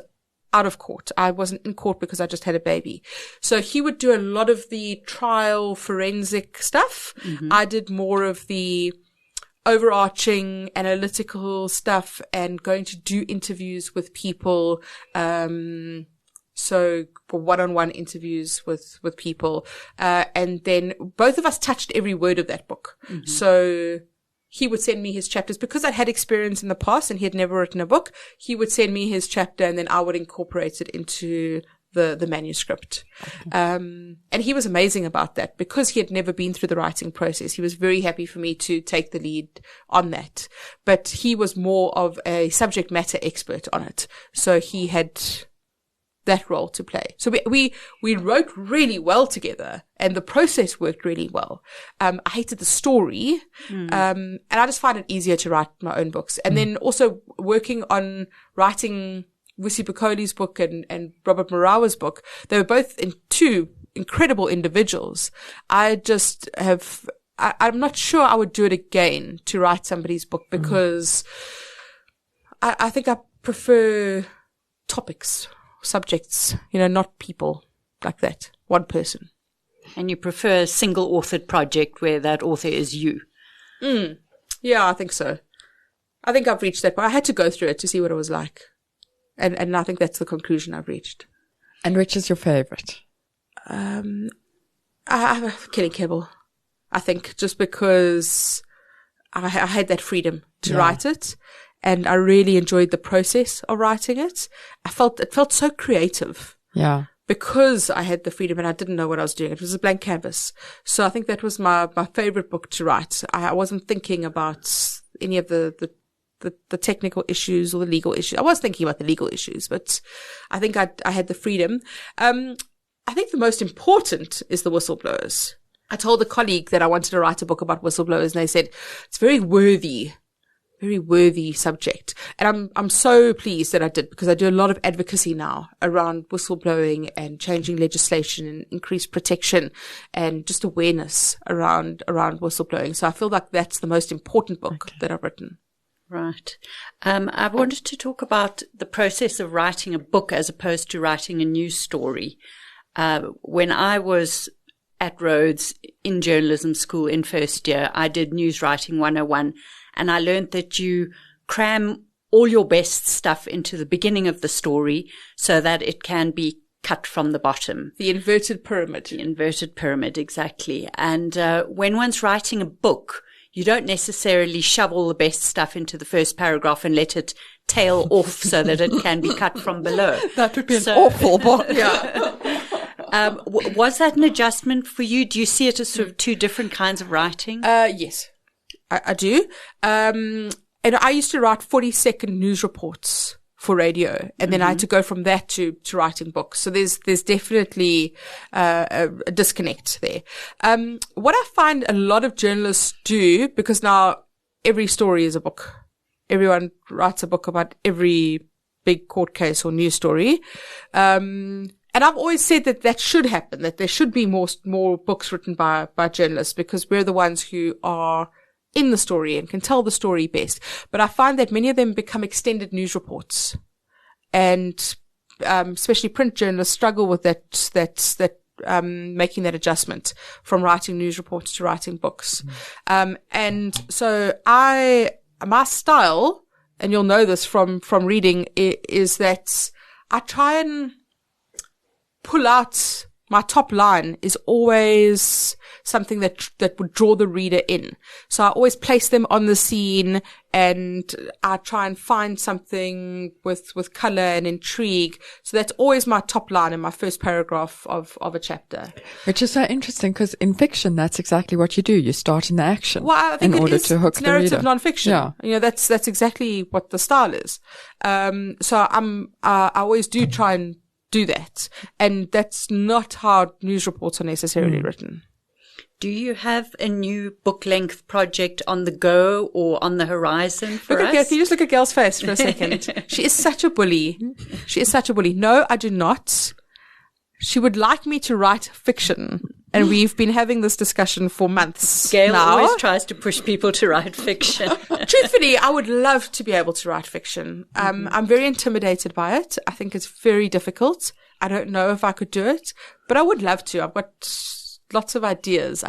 out of court. I wasn't in court because I just had a baby. So he would do a lot of the trial forensic stuff. I did more of the overarching analytical stuff and going to do interviews with people. So for one-on-one interviews with people. And then both of us touched every word of that book. So he would send me his chapters because I had experience in the past and he had never written a book. He would send me his chapter and then I would incorporate it into the manuscript. And he was amazing about that because he had never been through the writing process. He was very happy for me to take the lead on that, but he was more of a subject matter expert on it. So he had that role to play. So we wrote really well together and the process worked really well. I hated the story. And I just find it easier to write my own books. And then also working on writing Wissi Bukoli's book and Robert Marawa's book. They were both two incredible individuals. I'm not sure I would do it again to write somebody's book because I think I prefer topics, subjects, not people like that, one person. And you prefer a single authored project where that author is you? Yeah, I think so. I think I've reached that, but I had to go through it to see what it was like. And I think that's the conclusion I've reached. And which is your favorite? I have Killing Kebble. I think just because I had that freedom to write it. And I really enjoyed the process of writing it. It felt so creative. Yeah. Because I had the freedom and I didn't know what I was doing. It was a blank canvas. So I think that was my favorite book to write. I wasn't thinking about any of the technical issues or the legal issues. I was thinking about the legal issues, but I think I had the freedom. I think the most important is the Whistleblowers. I told a colleague that I wanted to write a book about whistleblowers and they said, it's very worthy subject. And I'm so pleased that I did because I do a lot of advocacy now around whistleblowing and changing legislation and increased protection and just awareness around whistleblowing. So I feel like that's the most important book that I've written. Right. I wanted to talk about the process of writing a book as opposed to writing a news story. When I was at Rhodes in journalism school in first year, I did News Writing 101. And I learned that you cram all your best stuff into the beginning of the story so that it can be cut from the bottom. The inverted pyramid. The inverted pyramid, exactly. And when one's writing a book, you don't necessarily shove all the best stuff into the first paragraph and let it tail off so that it can be cut from below. That would be an awful book. Yeah. Was that an adjustment for you? Do you see it as sort of two different kinds of writing? Yes. I do. And I used to write 40-second news reports for radio, and then I had to go from that to writing books. So there's definitely a disconnect there. What I find a lot of journalists do, because now every story is a book. Everyone writes a book about every big court case or news story. And I've always said that should happen, that there should be more books written by journalists, because we're the ones who are in the story and can tell the story best. But I find that many of them become extended news reports, and especially print journalists struggle with that making that adjustment from writing news reports to writing books. And so my style, and you'll know this from reading, is that I try and pull out. My top line is always something that would draw the reader in. So I always place them on the scene, and I try and find something with color and intrigue. So that's always my top line in my first paragraph of a chapter. Which is so interesting, because in fiction, that's exactly what you do. You start in the action. Well, I think in order to hook it's the reader. narrative nonfiction. Yeah. That's exactly what the style is. So I always do try and do that. And that's not how news reports are necessarily written. Do you have a new book-length project on the go or on the horizon for us? Can you just look at Gail's face for a second? She is such a bully. No, I do not. She would like me to write fiction, And we've been having this discussion for months Gail now. always tries to push people to write fiction. Truthfully, I would love to be able to write fiction. I'm very intimidated by it. I think it's very difficult. I don't know if I could do it, but I would love to. I've got lots of ideas.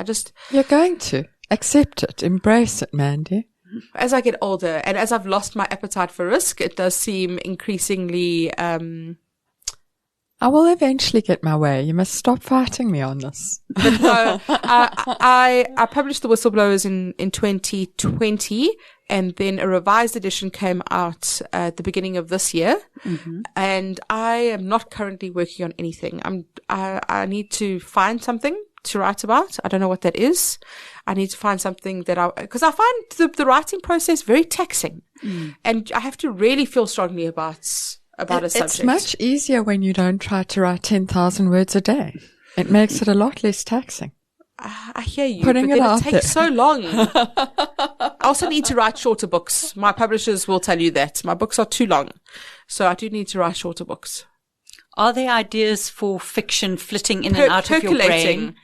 You're going to accept it, embrace it, Mandy. As I get older and as I've lost my appetite for risk, it does seem increasingly, I will eventually get my way. You must stop fighting me on this. but no, I published the Whistleblowers in 2020, and then a revised edition came out at the beginning of this year. And I am not currently working on anything. I need to find something to write about. I don't know what that is. I need to find something because I find the writing process very taxing, and I have to really feel strongly about a subject. It's much easier when you don't try to write 10,000 words a day. It makes it a lot less taxing. I hear you, Putting but it then out it takes there. so long. I also need to write shorter books. My publishers will tell you that. My books are too long. So I do need to write shorter books. Are there ideas for fiction flitting in and out of your brain?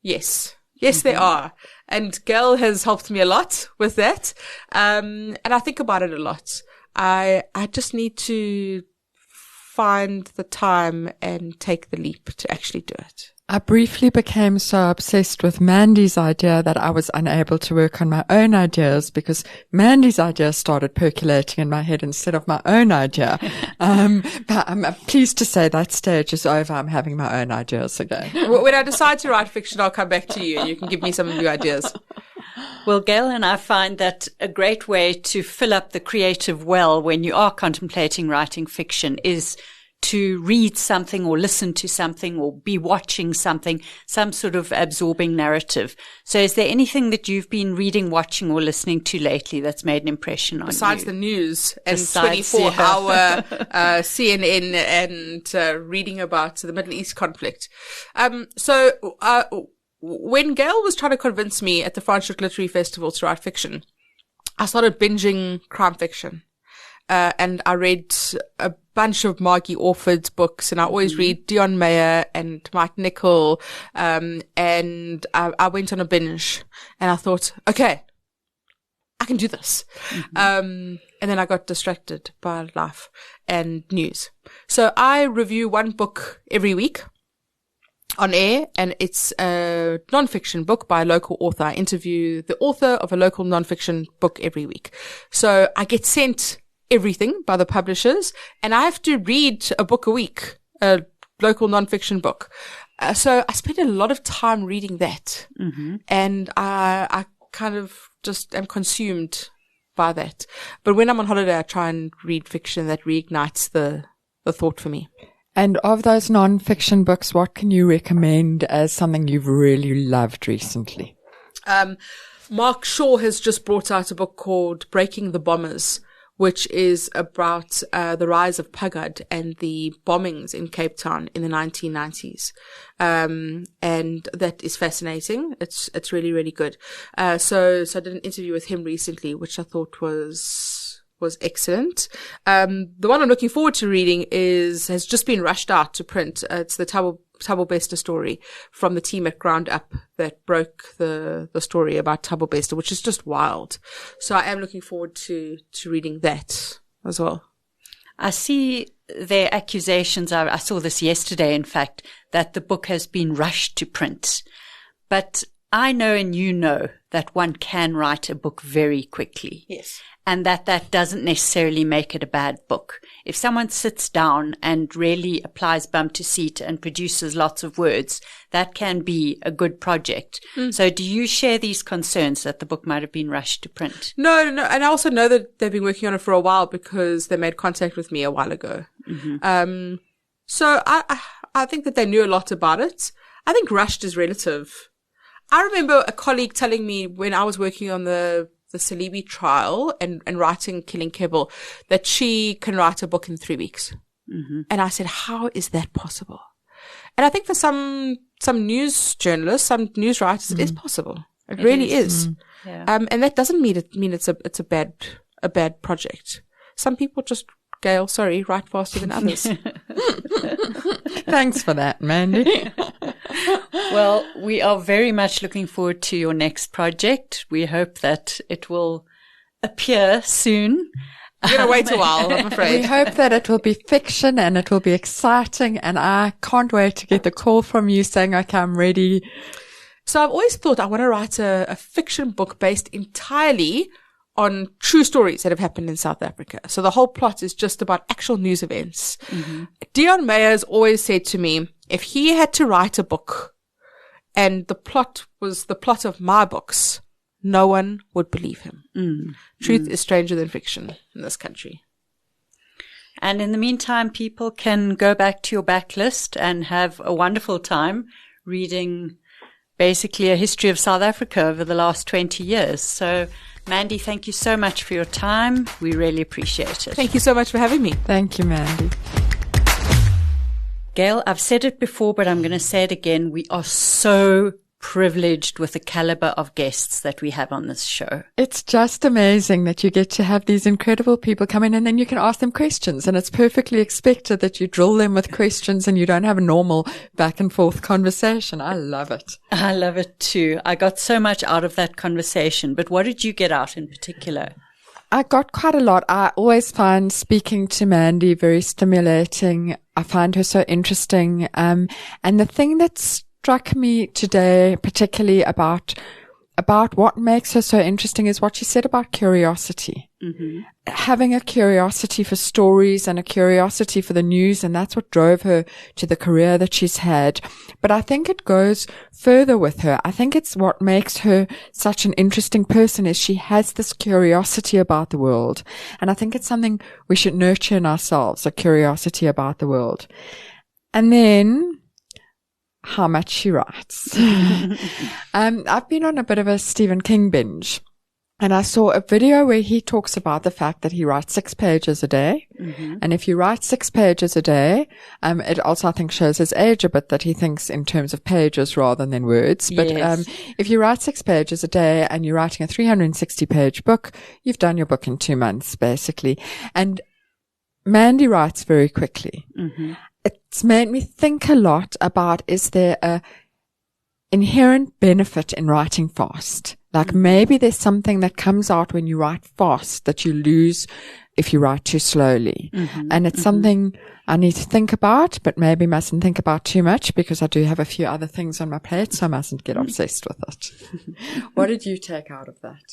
Yes. Yes, there are. And Gail has helped me a lot with that. And I think about it a lot. I just need to find the time and take the leap to actually do it. I briefly became so obsessed with Mandy's idea that I was unable to work on my own ideas because Mandy's idea started percolating in my head instead of my own idea. But I'm pleased to say that stage is over. I'm having my own ideas again. When I decide to write fiction, I'll come back to you and you can give me some new ideas. Well, Gail and I find that a great way to fill up the creative well when you are contemplating writing fiction is to read something or listen to something or be watching something, some sort of absorbing narrative. So is there anything that you've been reading, watching or listening to lately that's made an impression on you? Besides the news and Besides, 24-hour CNN and reading about the Middle East conflict. When Gail was trying to convince me at the Franschhoek Literary Festival to write fiction, I started binging crime fiction. And I read a bunch of Margie Orford's books, and I always read Dion Meyer and Mike Nichol. And I went on a binge, and I thought, okay, I can do this. And then I got distracted by life and news. So I review one book every week on air, and it's a nonfiction book by a local author. I interview the author of a local nonfiction book every week. So I get sent everything by the publishers, and I have to read a book a week, a local nonfiction book. So I spend a lot of time reading that, and I kind of just am consumed by that. But when I'm on holiday, I try and read fiction that reignites the thought for me. And of those non-fiction books, what can you recommend as something you've really loved recently? Mark Shaw has just brought out a book called Breaking the Bombers, which is about the rise of Pugad and the bombings in Cape Town in the 1990s. And that is fascinating. It's really, really good. So I did an interview with him recently, which I thought was excellent. The one I'm looking forward to reading has just been rushed out to print. It's the Thabo Bester story from the team at Ground Up that broke the story about Thabo Bester, which is just wild. So I am looking forward to reading that as well. I see their accusations. I saw this yesterday, in fact, that the book has been rushed to print. But I know and you know that one can write a book very quickly. Yes. And that doesn't necessarily make it a bad book. If someone sits down and really applies bum to seat and produces lots of words, that can be a good project. So do you share these concerns that the book might have been rushed to print? No. And I also know that they've been working on it for a while because they made contact with me a while ago. So I think that they knew a lot about it. I think rushed is relative. I remember a colleague telling me when I was working on the Salibi trial and writing Killing Kebble that she can write a book in 3 weeks. And I said, how is that possible? And I think for some news journalists, some news writers, it is possible. It really is. Yeah. And that doesn't mean it's a bad project. Some people just, Gail, sorry, write faster than others. Thanks for that, Mandy. Well, we are very much looking forward to your next project. We hope that it will appear soon. You're going to wait a while, I'm afraid. We hope that it will be fiction and it will be exciting. And I can't wait to get the call from you saying, okay, I'm ready. So I've always thought I want to write a fiction book based entirely on true stories that have happened in South Africa. So the whole plot is just about actual news events. Mm-hmm. Dion Meyers always said to me, if he had to write a book and the plot was the plot of my books, no one would believe him. Truth is stranger than fiction in this country. And in the meantime, people can go back to your backlist and have a wonderful time reading basically a history of South Africa over the last 20 years. So, Mandy, thank you so much for your time. We really appreciate it. Thank you so much for having me. Thank you, Mandy. Gail, I've said it before, but I'm going to say it again. We are so privileged with the caliber of guests that we have on this show. It's just amazing that you get to have these incredible people come in and then you can ask them questions, and it's perfectly expected that you drill them with questions and you don't have a normal back and forth conversation. I love it. I love it too. I got so much out of that conversation, but what did you get out in particular? I got quite a lot. I always find speaking to Mandy very stimulating. I find her so interesting. And the thing that struck me today, particularly about what makes her so interesting, is what she said about curiosity. Mm-hmm. Having a curiosity for stories and a curiosity for the news, and that's what drove her to the career that she's had. But I think it goes further with her. I think it's what makes her such an interesting person is she has this curiosity about the world. And I think it's something we should nurture in ourselves, a curiosity about the world. And then how much she writes. I've been on a bit of a Stephen King binge, and I saw a video where he talks about the fact that he writes 6 pages a day. Mm-hmm. And if you write 6 pages a day, it also, I think, shows his age a bit, that he thinks in terms of pages rather than words. But yes. If you write 6 pages a day and you're writing a 360-page book, you've done your book in 2 months, basically. And Mandy writes very quickly. Mm-hmm. It's made me think a lot about, is there a inherent benefit in writing fast? Like maybe there's something that comes out when you write fast that you lose if you write too slowly. Mm-hmm. And it's something I need to think about, but maybe mustn't think about too much because I do have a few other things on my plate, so I mustn't get obsessed with it. What did you take out of that?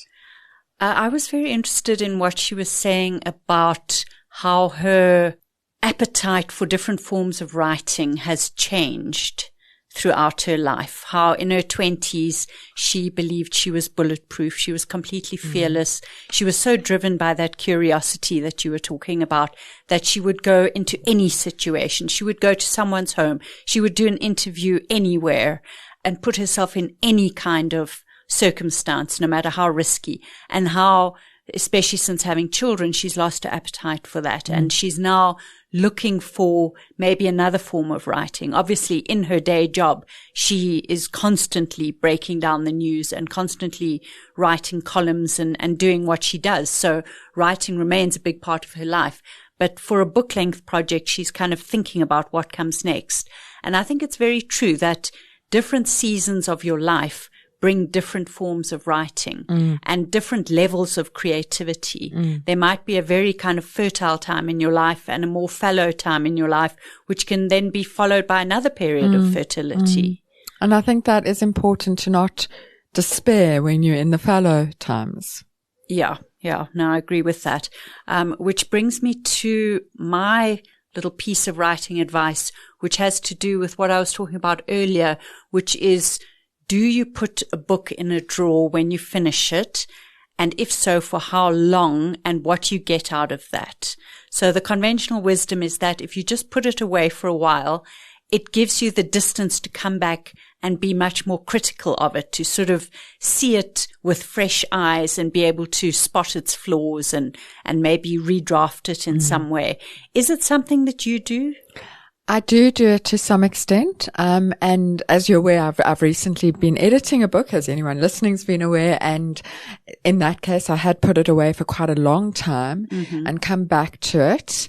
I was very interested in what she was saying about how her appetite for different forms of writing has changed throughout her life. How in her 20s, she believed she was bulletproof. She was completely fearless. She was so driven by that curiosity that you were talking about that she would go into any situation. She would go to someone's home. She would do an interview anywhere and put herself in any kind of circumstance, no matter how risky, and how, especially since having children, she's lost her appetite for that. And she's now looking for maybe another form of writing. Obviously, in her day job, she is constantly breaking down the news and constantly writing columns and doing what she does. So writing remains a big part of her life. But for a book-length project, she's kind of thinking about what comes next. And I think it's very true that different seasons of your life bring different forms of writing and different levels of creativity. There might be a very kind of fertile time in your life and a more fallow time in your life, which can then be followed by another period of fertility. And I think that is important to not despair when you're in the fallow times. Yeah. No, I agree with that. Which brings me to my little piece of writing advice, which has to do with what I was talking about earlier, which is, do you put a book in a drawer when you finish it? And if so, for how long and what you get out of that? So the conventional wisdom is that if you just put it away for a while, it gives you the distance to come back and be much more critical of it, to sort of see it with fresh eyes and be able to spot its flaws and maybe redraft it in some way. Is it something that you do? I do it to some extent. And as you're aware, I've recently been editing a book, as anyone listening's been aware. And in that case, I had put it away for quite a long time and come back to it.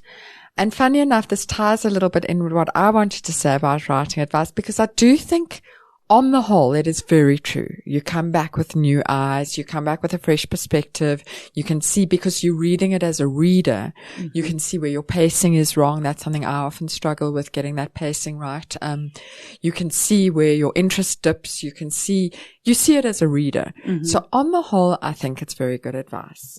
And funny enough, this ties a little bit in with what I wanted to say about writing advice, because I do think on the whole, it is very true. You come back with new eyes. You come back with a fresh perspective. You can see, because you're reading it as a reader, you can see where your pacing is wrong. That's something I often struggle with, getting that pacing right. You can see where your interest dips. You see it as a reader. So on the whole, I think it's very good advice.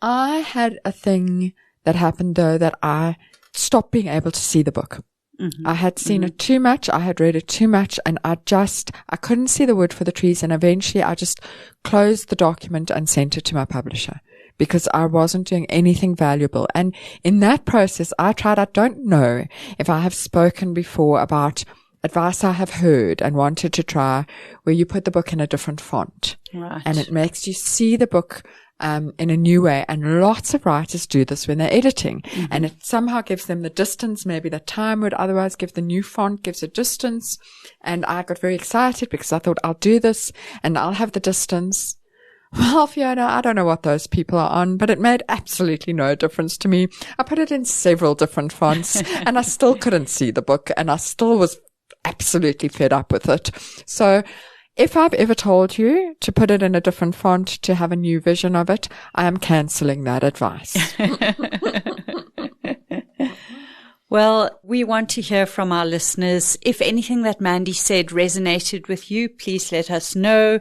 I had a thing that happened though, that I stopped being able to see the book. I had seen it too much. I had read it too much, and I couldn't see the wood for the trees. And eventually I just closed the document and sent it to my publisher, because I wasn't doing anything valuable. And in that process, I don't know if I have spoken before about advice I have heard and wanted to try, where you put the book in a different font. Right. And it makes you see the book in a new way. And lots of writers do this when they're editing. And it somehow gives them the distance. Maybe the time would otherwise give the new font, gives a distance. And I got very excited because I thought, I'll do this and I'll have the distance. Well, Fiona, I don't know what those people are on, but it made absolutely no difference to me. I put it in several different fonts and I still couldn't see the book, and I still was absolutely fed up with it. So if I've ever told you to put it in a different font to have a new vision of it, I am cancelling that advice. Well, we want to hear from our listeners. If anything that Mandy said resonated with you, please let us know.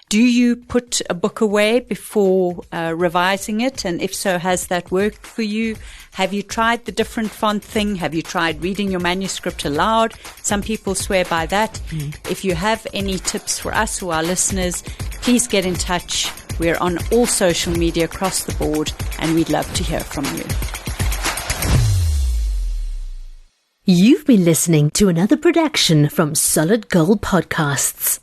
Do you put a book away before revising it? And if so, has that worked for you? Have you tried the different font thing? Have you tried reading your manuscript aloud? Some people swear by that. If you have any tips for us or our listeners, please get in touch. We're on all social media across the board, and we'd love to hear from you. You've been listening to another production from Solid Gold Podcasts.